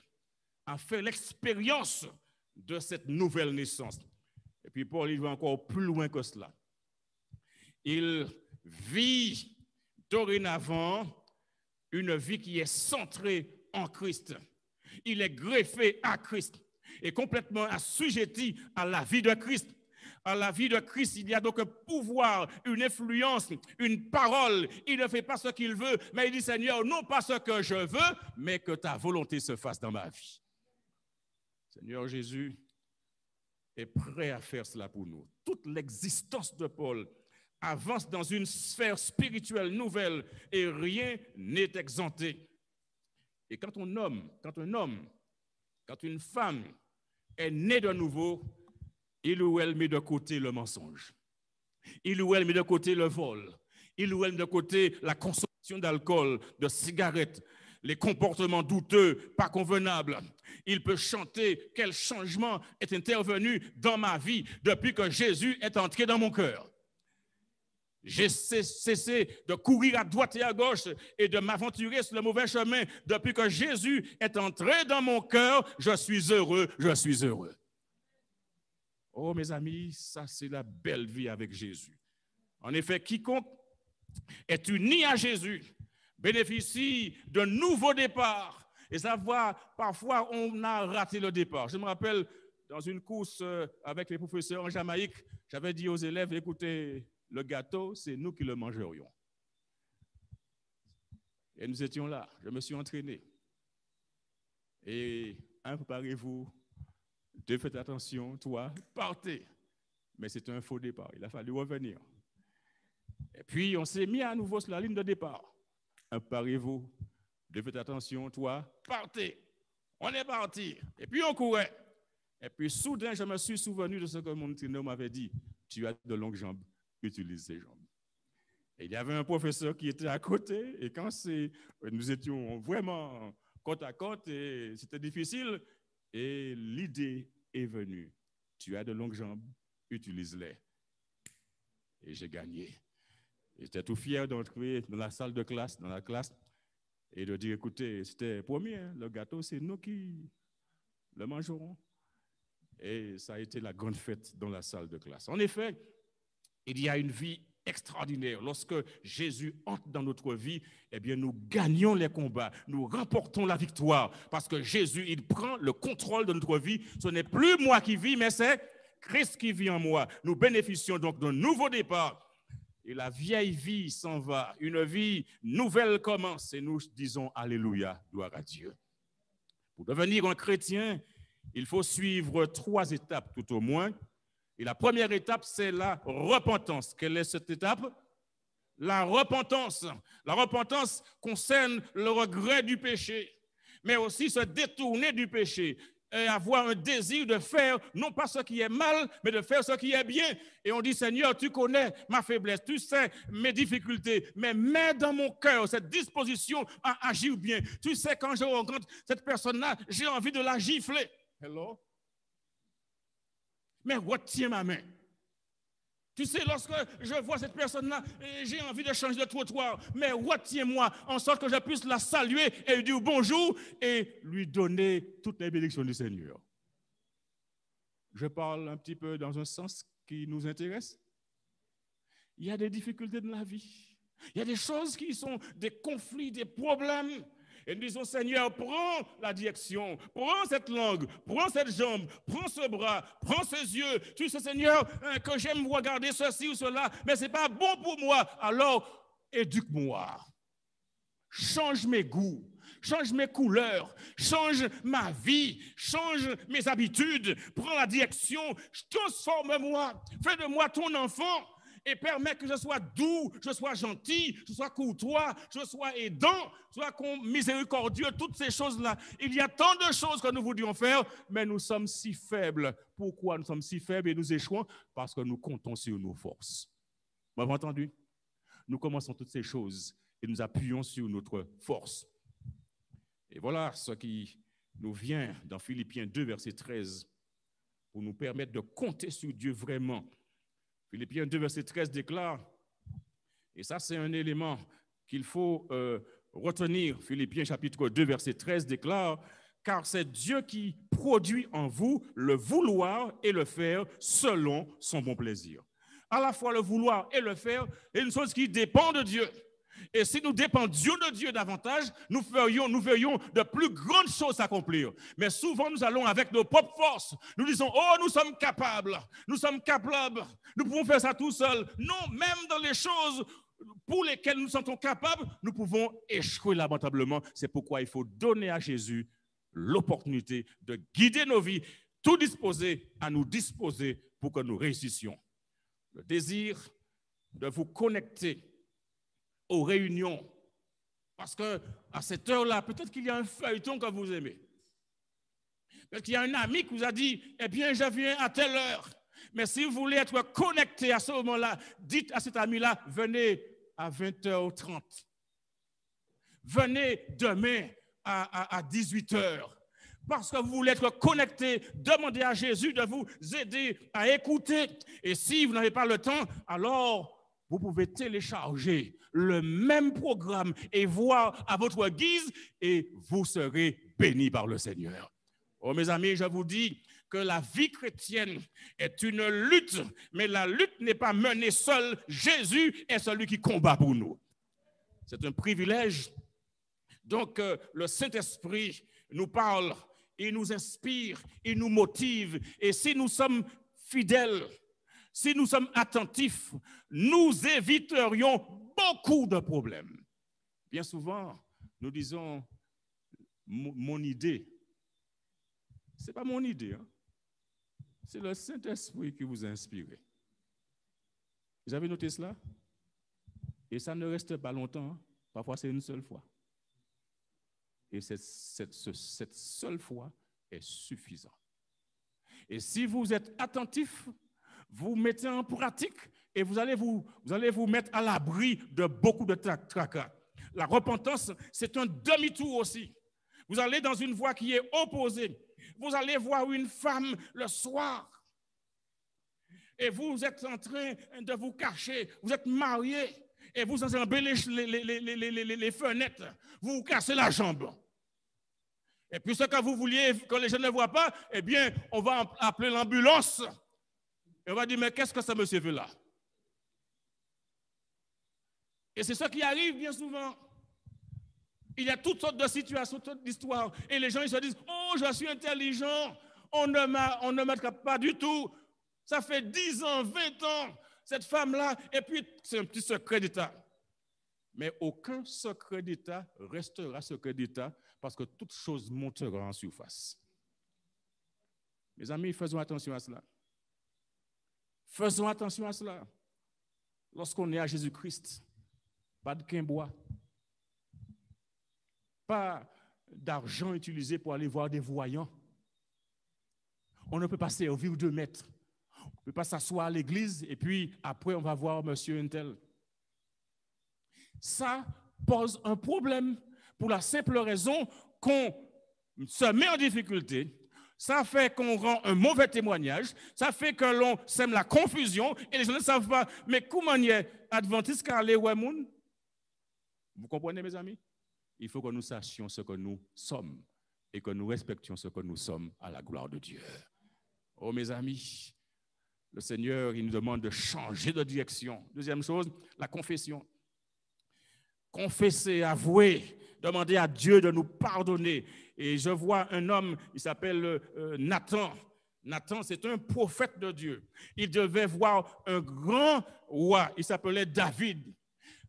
à faire l'expérience de cette nouvelle naissance. Et puis Paul, il va encore plus loin que cela. Il vit dorénavant une vie qui est centrée en Christ. Il est greffé à Christ et complètement assujetti à la vie de Christ. À la vie de Christ, il y a donc un pouvoir, une influence, une parole. Il ne fait pas ce qu'il veut, mais il dit, Seigneur, non pas ce que je veux, mais que ta volonté se fasse dans ma vie. Seigneur Jésus est prêt à faire cela pour nous. Toute l'existence de Paul avance dans une sphère spirituelle nouvelle et rien n'est exempté. Et quand un homme, quand une femme est née de nouveau, il ou elle met de côté le mensonge. Il ou elle met de côté le vol. Il ou elle met de côté la consommation d'alcool, de cigarettes, les comportements douteux, pas convenables. Il peut chanter quel changement est intervenu dans ma vie depuis que Jésus est entré dans mon cœur. J'ai cessé de courir à droite et à gauche et de m'aventurer sur le mauvais chemin. Depuis que Jésus est entré dans mon cœur, je suis heureux, je suis heureux. Oh, mes amis, ça c'est la belle vie avec Jésus. En effet, quiconque est uni à Jésus bénéficie d'un nouveau départ. Et ça va, parfois on a raté le départ. Je me rappelle, dans une course avec les professeurs en Jamaïque, j'avais dit aux élèves, écoutez, le gâteau, c'est nous qui le mangerions. Et nous étions là. Je me suis entraîné. Et préparez-vous. Deux, faites attention. Toi, partez. Mais c'était un faux départ. Il a fallu revenir. Et puis, on s'est mis à nouveau sur la ligne de départ. Préparez-vous. Deux, faites attention. Toi, partez. On est parti. Et puis, on courait. Et puis, soudain, je me suis souvenu de ce que mon entraîneur m'avait dit. Tu as de longues jambes. Utilise ses jambes. Et il y avait un professeur qui était à côté, et quand nous étions vraiment côte à côte, et c'était difficile, et l'idée est venue. Tu as de longues jambes, utilise-les. Et j'ai gagné. J'étais tout fier d'entrer dans la salle de classe, dans la classe, et de dire, écoutez, c'était promis, hein, le gâteau, c'est nous qui le mangerons. Et ça a été la grande fête dans la salle de classe. En effet, il y a une vie extraordinaire. Lorsque Jésus entre dans notre vie, eh bien, nous gagnons les combats, nous remportons la victoire, parce que Jésus, il prend le contrôle de notre vie. Ce n'est plus moi qui vis, mais c'est Christ qui vit en moi. Nous bénéficions donc d'un nouveau départ. Et la vieille vie s'en va, une vie nouvelle commence, et nous disons Alléluia, gloire à Dieu. Pour devenir un chrétien, il faut suivre 3 étapes tout au moins. Et la première étape, c'est la repentance. Quelle est cette étape? La repentance. La repentance concerne le regret du péché, mais aussi se détourner du péché et avoir un désir de faire non pas ce qui est mal, mais de faire ce qui est bien. Et on dit, Seigneur, tu connais ma faiblesse, tu sais mes difficultés, mais mets dans mon cœur cette disposition à agir bien. Tu sais, quand je rencontre cette personne-là, j'ai envie de la gifler. Hello? Mais retiens ma main. Tu sais, lorsque je vois cette personne-là, j'ai envie de changer de trottoir, mais retiens-moi en sorte que je puisse la saluer et lui dire bonjour et lui donner toutes les bénédictions du Seigneur. Je parle un petit peu dans un sens qui nous intéresse. Il y a des difficultés dans la vie. Il y a des choses qui sont des conflits, des problèmes. Et nous disons, Seigneur, prends la direction, prends cette langue, prends cette jambe, prends ce bras, prends ces yeux. Tu sais, Seigneur, que j'aime regarder ceci ou cela, mais ce n'est pas bon pour moi. Alors, éduque-moi. Change mes goûts, change mes couleurs, change ma vie, change mes habitudes, prends la direction, transforme-moi, fais de moi ton enfant. et permet que je sois doux, je sois gentil, je sois courtois, je sois aidant, je sois miséricordieux, toutes ces choses-là. Il y a tant de choses que nous voudrions faire, mais nous sommes si faibles. Pourquoi nous sommes si faibles et nous échouons? Parce que nous comptons sur nos forces. Vous m'avez entendu? Nous commençons toutes ces choses et nous appuyons sur notre force. Et voilà ce qui nous vient dans Philippiens 2, verset 13, pour nous permettre de compter sur Dieu vraiment. Philippiens 2, verset 13 déclare, et ça c'est un élément qu'il faut retenir, Philippiens chapitre 2, verset 13 déclare, car c'est Dieu qui produit en vous le vouloir et le faire selon son bon plaisir. À la fois le vouloir et le faire est une chose qui dépend de Dieu. Et si nous dépendions de Dieu davantage, nous verrions de plus grandes choses s'accomplir. Mais souvent, nous allons avec nos propres forces. Nous disons, oh, nous sommes capables, nous pouvons faire ça tout seuls. Non, même dans les choses pour lesquelles nous sentons capables, nous pouvons échouer lamentablement. C'est pourquoi il faut donner à Jésus l'opportunité de guider nos vies, tout disposer à nous disposer pour que nous réussissions. Le désir de vous connecter aux réunions, parce qu'à cette heure-là, peut-être qu'il y a un feuilleton que vous aimez. Peut-être qu'il y a un ami qui vous a dit, eh bien, je viens à telle heure. Mais si vous voulez être connecté à ce moment-là, dites à cet ami-là, venez à 20h30. Venez demain à 18h. Parce que vous voulez être connecté, demandez à Jésus de vous aider à écouter. Et si vous n'avez pas le temps, alors vous pouvez télécharger le même programme et voir à votre guise et vous serez bénis par le Seigneur. Oh mes amis, je vous dis que la vie chrétienne est une lutte, mais la lutte n'est pas menée seule. Jésus est celui qui combat pour nous. C'est un privilège. Donc le Saint-Esprit nous parle, il nous inspire, il nous motive. Et si nous sommes fidèles, si nous sommes attentifs, nous éviterions beaucoup de problèmes. Bien souvent, nous disons, mon idée. Ce n'est pas mon idée, hein? C'est le Saint-Esprit qui vous a inspiré. Vous avez noté cela? Et ça ne reste pas longtemps, hein? Parfois c'est une seule fois. Et cette seule fois est suffisante. Et si vous êtes attentif, vous mettez en pratique et vous allez vous mettre à l'abri de beaucoup de tracas. La repentance, c'est un demi-tour aussi. Vous allez dans une voie qui est opposée. Vous allez voir une femme le soir et vous êtes en train de vous cacher. Vous êtes marié et vous enjambez les fenêtres. Vous vous cassez la jambe. Et puis ce que vous vouliez que les gens ne voient pas, eh bien, on va appeler l'ambulance. Et on va dire, mais qu'est-ce que ce monsieur veut là? Et c'est ce qui arrive bien souvent. Il y a toutes sortes de situations, toutes sortes d'histoires. Et les gens, ils se disent, oh, je suis intelligent. On ne m'attrape pas du tout. Ça fait 10 ans, 20 ans, cette femme-là. Et puis, c'est un petit secret d'État. Mais aucun secret d'État restera secret d'État parce que toute chose montera en surface. Mes amis, faisons attention à cela. Faisons attention à cela. Lorsqu'on est à Jésus-Christ, pas de quimbois, pas d'argent utilisé pour aller voir des voyants. On ne peut pas servir 2 maîtres. On ne peut pas s'asseoir à l'église et puis après on va voir monsieur Intel. Ça pose un problème pour la simple raison qu'on se met en difficulté. Ça fait qu'on rend un mauvais témoignage. Ça fait que l'on sème la confusion et les gens ne savent pas. Mais comment y est adventiste Carlé Wemoun? Vous comprenez, mes amis? Il faut que nous sachions ce que nous sommes et que nous respections ce que nous sommes à la gloire de Dieu. Oh, mes amis, le Seigneur, il nous demande de changer de direction. Deuxième chose, la confession. Confesser, avouer, demander à Dieu de nous pardonner. Et je vois un homme, il s'appelle Nathan. Nathan, c'est un prophète de Dieu. Il devait voir un grand roi, il s'appelait David.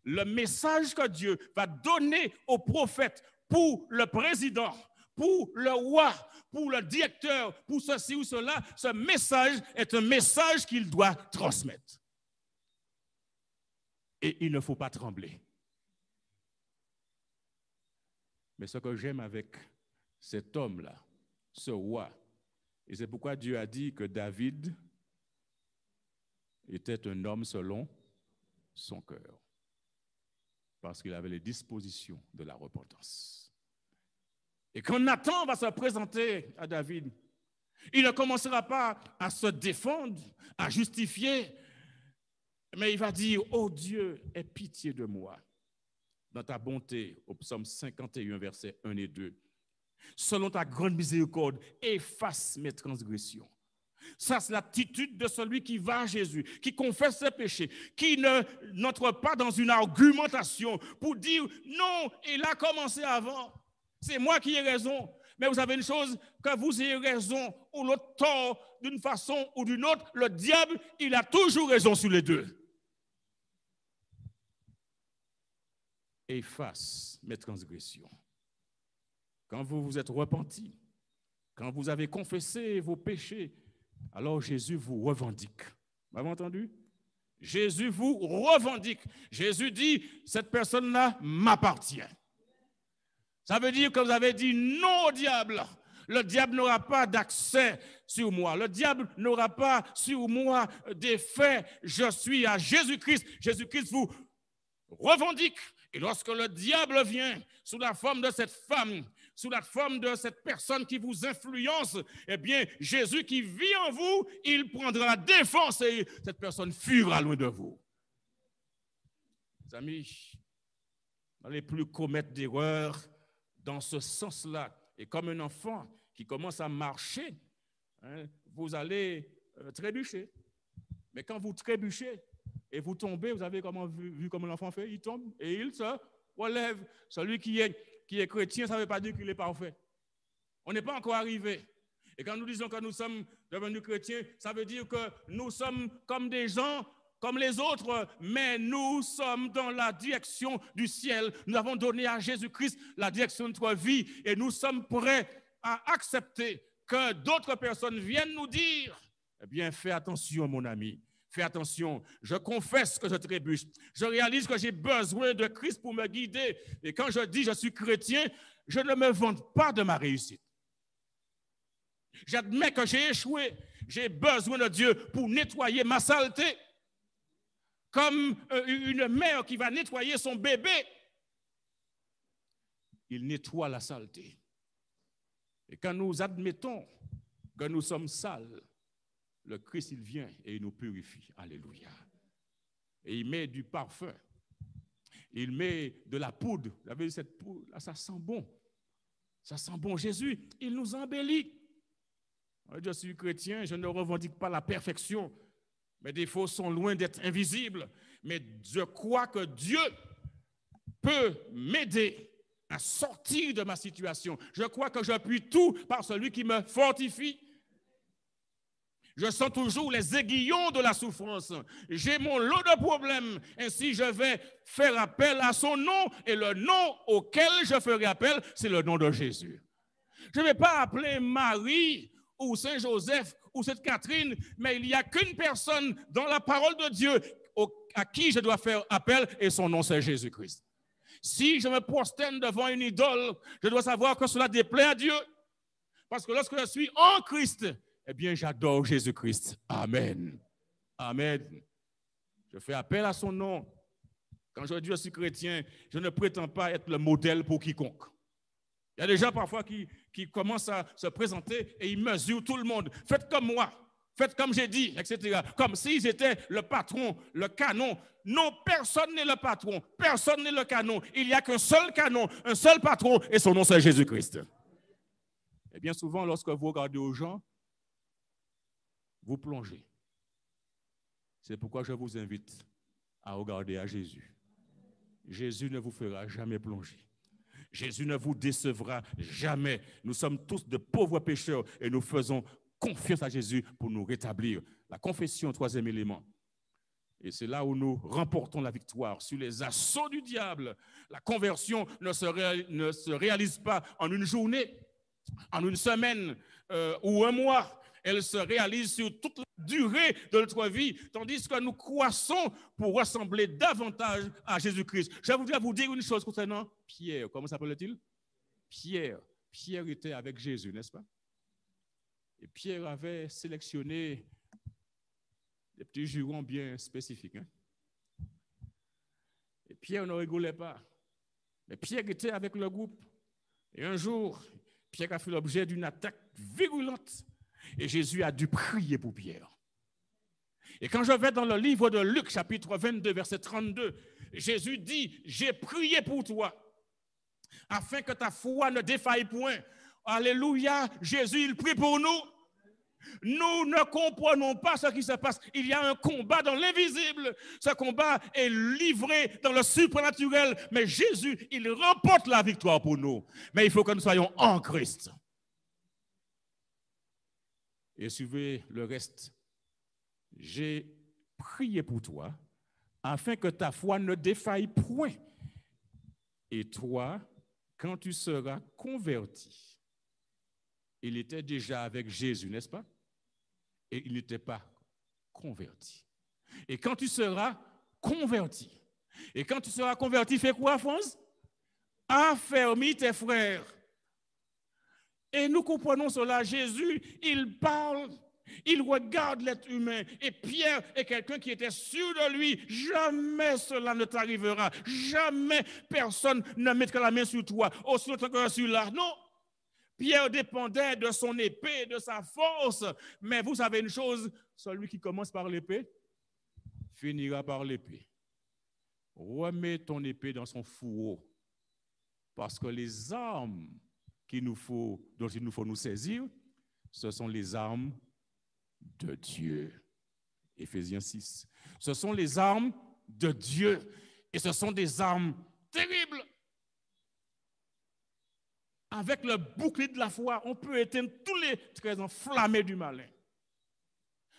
Le message que Dieu va donner au prophète pour le président, pour le roi, pour le directeur, pour ceci ou cela, ce message est un message qu'il doit transmettre. et il ne faut pas trembler. Mais ce que j'aime avec cet homme-là, ce roi, et c'est pourquoi Dieu a dit que David était un homme selon son cœur, parce qu'il avait les dispositions de la repentance. Et quand Nathan va se présenter à David, il ne commencera pas à se défendre, à justifier, mais il va dire, « Oh Dieu, aie pitié de moi. » Dans ta bonté, au psaume 51, versets 1 et 2. Selon ta grande miséricorde, efface mes transgressions. Ça, c'est l'attitude de celui qui va à Jésus, qui confesse ses péchés, qui n'entre pas dans une argumentation pour dire non, il a commencé avant, c'est moi qui ai raison. Mais vous avez une chose, que vous ayez raison ou l'autre tort d'une façon ou d'une autre, le diable, il a toujours raison sur les deux. Efface mes transgressions. Quand vous vous êtes repenti, quand vous avez confessé vos péchés, alors Jésus vous revendique. Vous m'avez entendu? Jésus vous revendique. Jésus dit, cette personne-là m'appartient. Ça veut dire que vous avez dit non au diable. Le diable n'aura pas d'accès sur moi. Le diable n'aura pas sur moi d'effet. Je suis à Jésus-Christ. Jésus-Christ vous revendique. Et lorsque le diable vient sous la forme de cette femme, sous la forme de cette personne qui vous influence, eh bien, Jésus qui vit en vous, il prendra la défense et cette personne fuira loin de vous. Les amis, n'allez plus commettre d'erreurs dans ce sens-là. Et comme un enfant qui commence à marcher, hein, vous allez trébucher. Mais quand vous trébuchez, et vous tombez, vous avez vu comment l'enfant fait, il tombe et il se relève. Celui qui est chrétien, ça ne veut pas dire qu'il est parfait. On n'est pas encore arrivé. Et quand nous disons que nous sommes devenus chrétiens, ça veut dire que nous sommes comme des gens, comme les autres, mais nous sommes dans la direction du ciel. Nous avons donné à Jésus-Christ la direction de notre vie et nous sommes prêts à accepter que d'autres personnes viennent nous dire, eh bien, fais attention, mon ami. Fais attention, je confesse que je trébuche. Je réalise que j'ai besoin de Christ pour me guider. Et quand je dis je suis chrétien, je ne me vante pas de ma réussite. J'admets que j'ai échoué. J'ai besoin de Dieu pour nettoyer ma saleté. Comme une mère qui va nettoyer son bébé. Il nettoie la saleté. Et quand nous admettons que nous sommes sales, le Christ, il vient et il nous purifie. Alléluia. Et il met du parfum. Il met de la poudre. Vous avez vu cette poudre? Là, ça sent bon. Ça sent bon. Jésus, il nous embellit. Je suis chrétien, je ne revendique pas la perfection. Mes défauts sont loin d'être invisibles. Mais je crois que Dieu peut m'aider à sortir de ma situation. Je crois que j'appuie tout par celui qui me fortifie. Je sens toujours les aiguillons de la souffrance. J'ai mon lot de problèmes. Ainsi, je vais faire appel à son nom. Et le nom auquel je ferai appel, c'est le nom de Jésus. Je ne vais pas appeler Marie ou Saint-Joseph ou Sainte Catherine, mais il n'y a qu'une personne dans la parole de Dieu à qui je dois faire appel, et son nom, c'est Jésus-Christ. Si je me prosterne devant une idole, je dois savoir que cela déplaît à Dieu. Parce que lorsque je suis en Christ, eh bien, j'adore Jésus-Christ. Amen. Amen. Je fais appel à son nom. Quand je dis je suis chrétien, je ne prétends pas être le modèle pour quiconque. Il y a des gens parfois qui commencent à se présenter et ils mesurent tout le monde. Faites comme moi, faites comme j'ai dit, etc. Comme s'ils étaient le patron, le canon. Non, personne n'est le patron, personne n'est le canon. Il n'y a qu'un seul canon, un seul patron, et son nom c'est Jésus-Christ. Et bien souvent, lorsque vous regardez aux gens, vous plongez. C'est pourquoi je vous invite à regarder à Jésus. Jésus ne vous fera jamais plonger. Jésus ne vous décevra jamais. Nous sommes tous de pauvres pécheurs et nous faisons confiance à Jésus pour nous rétablir. La confession, troisième élément. Et c'est là où nous remportons la victoire sur les assauts du diable. La conversion ne se réalise pas en une journée, en une semaine ou un mois. elle se réalise sur toute la durée de notre vie, tandis que nous croissons pour ressembler davantage à Jésus-Christ. Je voudrais vous dire une chose concernant Pierre. Comment s'appelle-t-il? Pierre. Pierre était avec Jésus, n'est-ce pas? Et Pierre avait sélectionné des petits jurons bien spécifiques. Hein? Et Pierre ne rigolait pas. Mais Pierre était avec le groupe. Et un jour, Pierre a fait l'objet d'une attaque virulente. Et Jésus a dû prier pour Pierre. Et quand je vais dans le livre de Luc, chapitre 22, verset 32, Jésus dit, j'ai prié pour toi, afin que ta foi ne défaille point. Alléluia, Jésus, il prie pour nous. Nous ne comprenons pas ce qui se passe. Il y a un combat dans l'invisible. Ce combat est livré dans le supranaturel. Mais Jésus, il remporte la victoire pour nous. Mais il faut que nous soyons en Christ. Et suivez le reste. J'ai prié pour toi, afin que ta foi ne défaille point. Et toi, quand tu seras converti, il était déjà avec Jésus, n'est-ce pas? Et il n'était pas converti. Et quand tu seras converti, fais quoi, France? Affermis tes frères. Et nous comprenons cela. Jésus, il parle, il regarde l'être humain. Et Pierre est quelqu'un qui était sûr de lui. Jamais cela ne t'arrivera. Jamais personne ne mettra la main sur toi, aussi longtemps que sur là. Non. Pierre dépendait de son épée, de sa force. Mais vous savez une chose, celui qui commence par l'épée finira par l'épée. Remets ton épée dans son fourreau. Parce que les armes dont il nous faut nous saisir, ce sont les armes de Dieu. Éphésiens 6. Ce sont les armes de Dieu. Et ce sont des armes terribles. Avec le bouclier de la foi, on peut éteindre tous les traits enflammés du malin.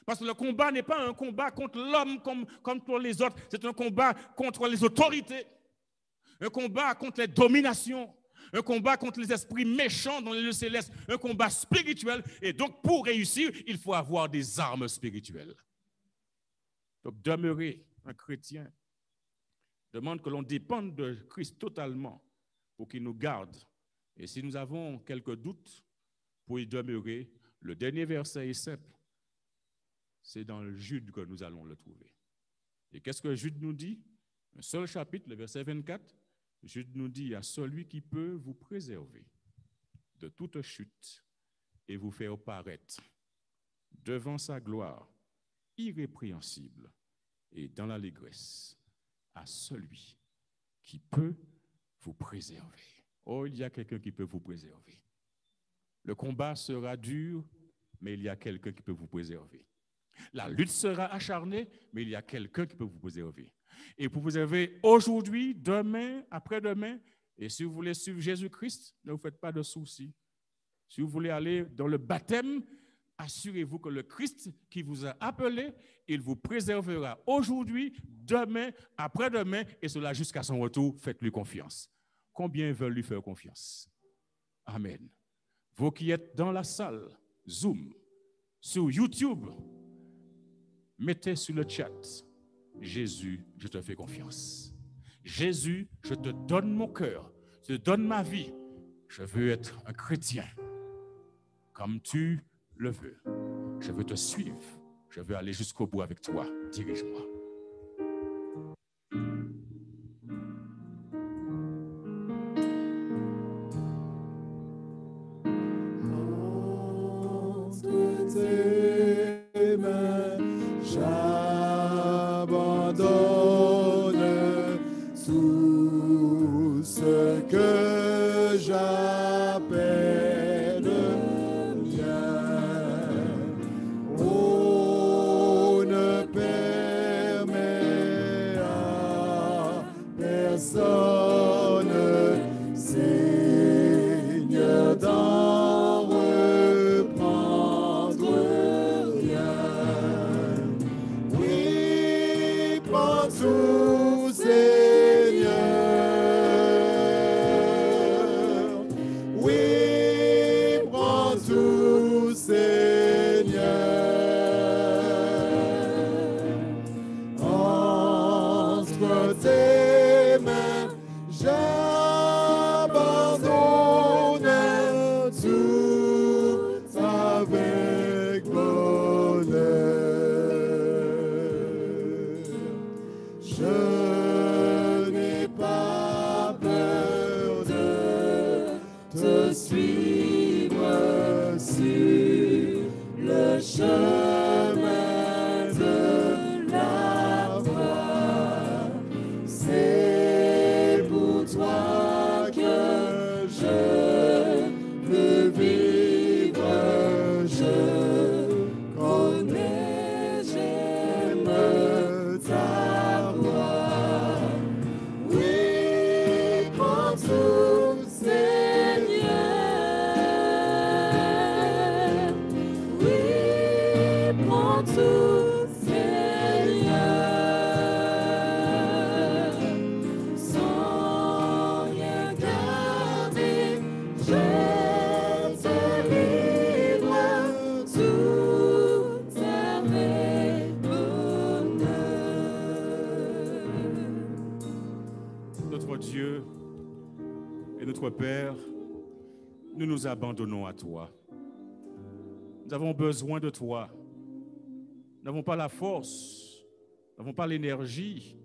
Parce que le combat n'est pas un combat contre l'homme comme pour les autres. C'est un combat contre les autorités. Un combat contre les dominations. Un combat contre les esprits méchants dans les lieux célestes. Un combat spirituel. Et donc, pour réussir, il faut avoir des armes spirituelles. Donc, demeurer un chrétien demande que l'on dépende de Christ totalement pour qu'il nous garde. Et si nous avons quelques doutes pour y demeurer, le dernier verset est simple. C'est dans le Jude que nous allons le trouver. Et qu'est-ce que Jude nous dit? Un seul chapitre, le verset 24. Jude nous dit à celui qui peut vous préserver de toute chute et vous faire paraître devant sa gloire irrépréhensible et dans l'allégresse, à celui qui peut vous préserver. Oh, il y a quelqu'un qui peut vous préserver. Le combat sera dur, mais il y a quelqu'un qui peut vous préserver. La lutte sera acharnée, mais il y a quelqu'un qui peut vous préserver. Et pour vous préserver aujourd'hui, demain, après-demain, et si vous voulez suivre Jésus-Christ, ne vous faites pas de soucis. Si vous voulez aller dans le baptême, assurez-vous que le Christ qui vous a appelé, il vous préservera aujourd'hui, demain, après-demain, et cela jusqu'à son retour. Faites-lui confiance. Combien veulent lui faire confiance? Amen. Vous qui êtes dans la salle, Zoom, sur YouTube, mettez sur le chat, Jésus, je te fais confiance. Jésus, je te donne mon cœur, je te donne ma vie. Je veux être un chrétien comme tu le veux. Je veux te suivre. Je veux aller jusqu'au bout avec toi. Dirige-moi. Seigneur. entre tes mains, j'abandonne tout avec bonheur. Je n'ai pas peur de te suivre sur le chemin de la foi. C'est pour toi que je veux vivre. Je connais, j'aime ta voix. Oui, prends tout, Seigneur. Oui, prends tout, Seigneur. Sans rien garder, je te livre tout avec bonheur. Notre Dieu et notre Père, nous nous abandonnons à toi. Nous avons besoin de toi. Nous n'avons pas la force, nous n'avons pas l'énergie,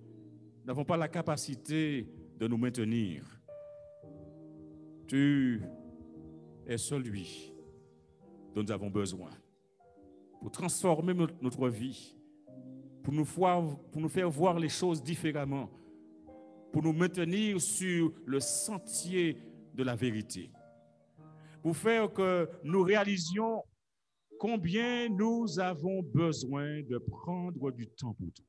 nous n'avons pas la capacité de nous maintenir. Tu es celui dont nous avons besoin pour transformer notre vie, pour nous faire voir les choses différemment, pour nous maintenir sur le sentier de la vérité, pour faire que nous réalisions combien nous avons besoin de prendre du temps pour toi.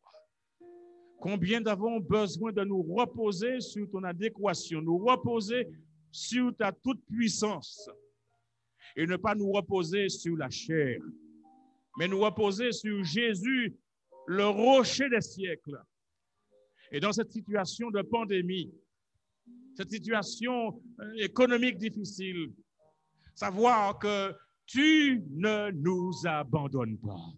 Combien nous avons besoin de nous reposer sur ton adéquation, nous reposer sur ta toute-puissance et ne pas nous reposer sur la chair, mais nous reposer sur Jésus, le rocher des siècles. Et dans cette situation de pandémie, cette situation économique difficile, savoir que tu ne nous abandonnes pas.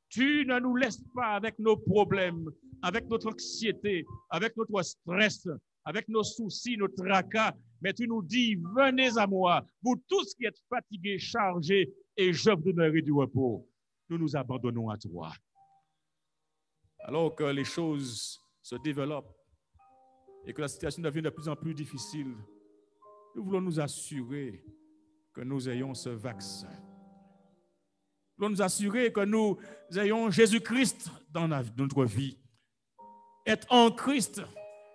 Tu ne nous laisses pas avec nos problèmes, avec notre anxiété, avec notre stress, avec nos soucis, nos tracas, mais tu nous dis, venez à moi, vous tous qui êtes fatigués, chargés, et je vous donnerai du repos. Nous nous abandonnons à toi. Alors que les choses se développent et que la situation devient de plus en plus difficile, nous voulons nous assurer que nous ayons ce vaccin. Nous voulons nous assurer que nous ayons Jésus-Christ dans notre vie. Être en Christ,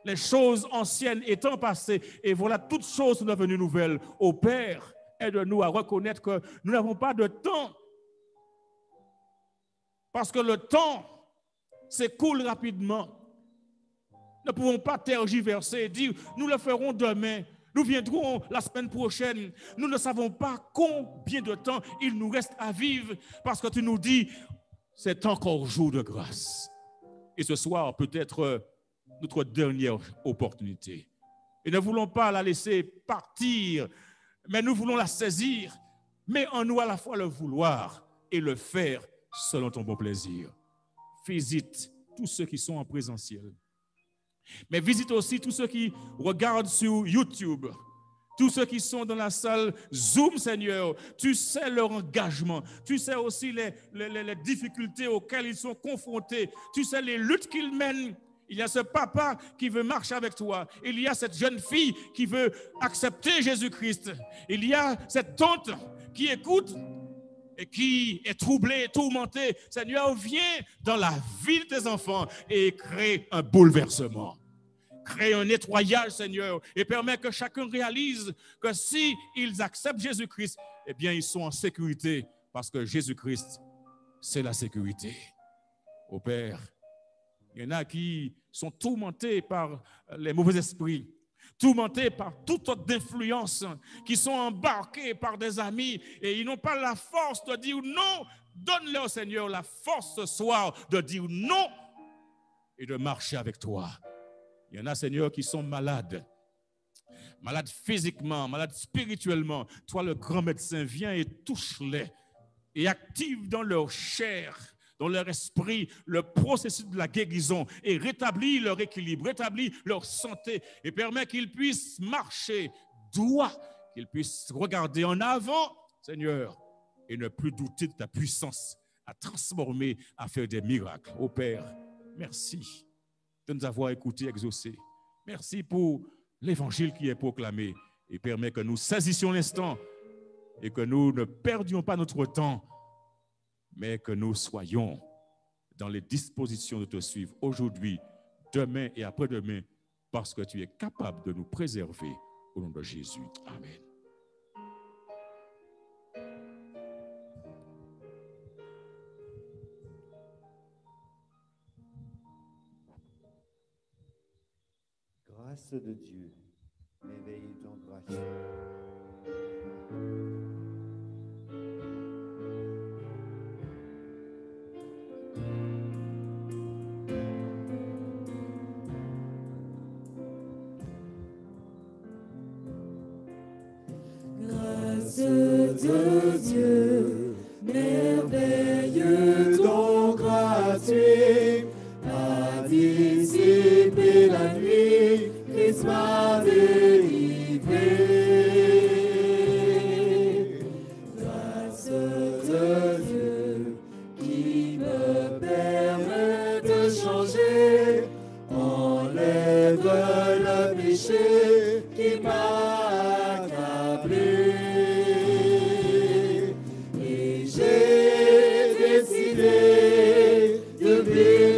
les choses anciennes étant passées, et voilà, toutes choses sont devenues nouvelles. Ô Père, aide-nous à reconnaître que nous n'avons pas de temps, parce que le temps s'écoule rapidement. Nous ne pouvons pas tergiverser et dire, nous le ferons demain, nous viendrons la semaine prochaine. Nous ne savons pas combien de temps il nous reste à vivre, parce que tu nous dis, c'est encore jour de grâce. Et ce soir, peut-être notre dernière opportunité. Et ne voulons pas la laisser partir, mais nous voulons la saisir, mais en nous à la fois le vouloir et le faire selon ton bon plaisir. Visite tous ceux qui sont en présentiel. Mais visite aussi tous ceux qui regardent sur YouTube, tous ceux qui sont dans la salle Zoom, Seigneur. Tu sais leur engagement, tu sais aussi les difficultés auxquelles ils sont confrontés, tu sais les luttes qu'ils mènent. Il y a ce papa qui veut marcher avec toi. Il y a cette jeune fille qui veut accepter Jésus-Christ. Il y a cette tante qui écoute et qui est troublée, tourmentée. Seigneur, viens dans la vie de tes enfants et crée un bouleversement. Crée un nettoyage, Seigneur, et permet que chacun réalise que si ils acceptent Jésus-Christ, eh bien, ils sont en sécurité parce que Jésus-Christ, c'est la sécurité. Ô Père, il y en a qui sont tourmentés par les mauvais esprits, tourmentés par toute sorte d'influences, qui sont embarqués par des amis et ils n'ont pas la force de dire non. Donne-leur, Seigneur, la force ce soir de dire non et de marcher avec toi. Il y en a, Seigneur, qui sont malades physiquement, malades spirituellement. Toi, le grand médecin, viens et touche-les et active dans leur chair dans leur esprit le processus de la guérison et rétablis leur équilibre, rétablis leur santé et permets qu'ils puissent marcher droit, qu'ils puissent regarder en avant, Seigneur, et ne plus douter de ta puissance à transformer, à faire des miracles. Ô Père, merci de nous avoir écoutés, exaucés. Merci pour l'évangile qui est proclamé et permet que nous saisissions l'instant et que nous ne perdions pas notre temps, mais que nous soyons dans les dispositions de te suivre aujourd'hui, demain et après-demain, parce que tu es capable de nous préserver au nom de Jésus. Amen. Grâce de Dieu, merveilleux ton grâce. Grâce de Dieu, merveilleux don gratuit, a dissipé la nuit, Christ m'a délivré. Grâce de Dieu, qui me permet de changer, enlève le péché qui m'a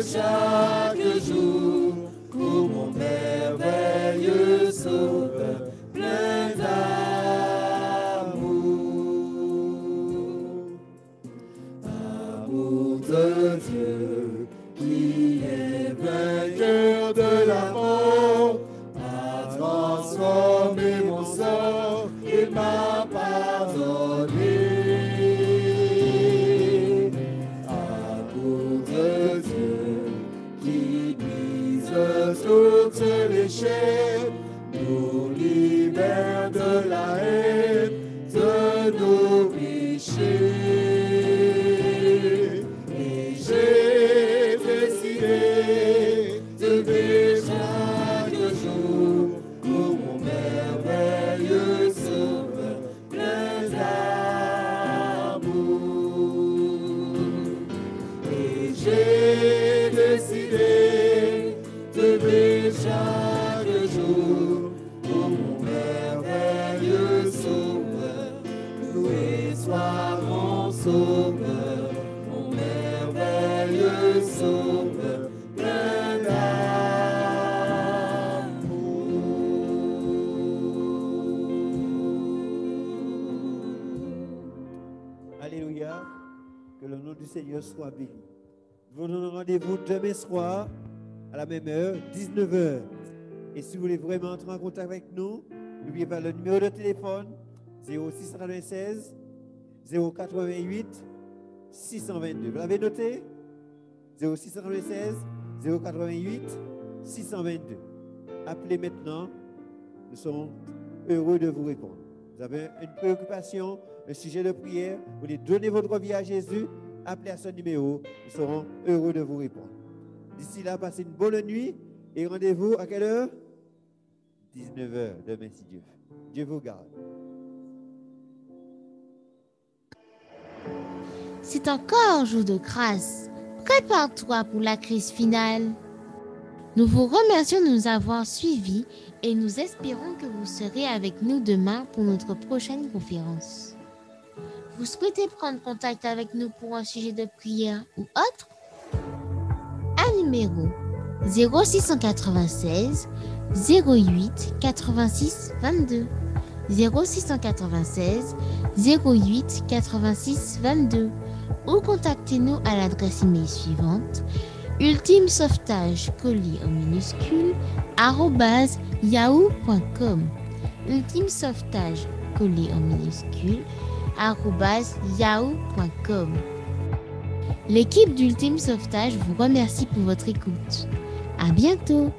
chaque jour pour mon merveilleux sauveur plein d'amour. Amour de Dieu qui est vainqueur de la mort a transformé mon sort, il m'a pardonné. Toutes les chaînes nous libèrent de la haine, de nos péchés. Et j'ai décidé de vivre chaque jour pour mon merveilleux sauveur plein d'amour. Et j'ai décidé de vivre chaque jour pour mon merveilleux sauveur. Loué soit mon sauveur, mon merveilleux sauveur, plein d'amour. Alléluia, que le nom du Seigneur soit béni. Nous vous donnons rendez-vous demain soir à la même heure, 19h. Et si vous voulez vraiment entrer en contact avec nous, n'oubliez pas le numéro de téléphone 0696 088 622. Vous l'avez noté? 0696 088 622. Appelez maintenant, nous serons heureux de vous répondre. Vous avez une préoccupation, un sujet de prière, vous voulez donner votre vie à Jésus, appelez à ce numéro, nous serons heureux de vous répondre. D'ici là, passez une bonne nuit et rendez-vous à quelle heure? 19h demain si Dieu veut. Dieu vous garde. C'est encore un jour de grâce. Prépare-toi pour la crise finale. Nous vous remercions de nous avoir suivis et nous espérons que vous serez avec nous demain pour notre prochaine conférence. Vous souhaitez prendre contact avec nous pour un sujet de prière ou autre? Un numéro 0696 08 86 22 0696 08 86 22 ou contactez-nous à l'adresse email suivante ultimesauvetage_yahoo.com ultimesauvetage_yahoo.com. L'équipe d'Ultime Sauvetage vous remercie pour votre écoute. À bientôt.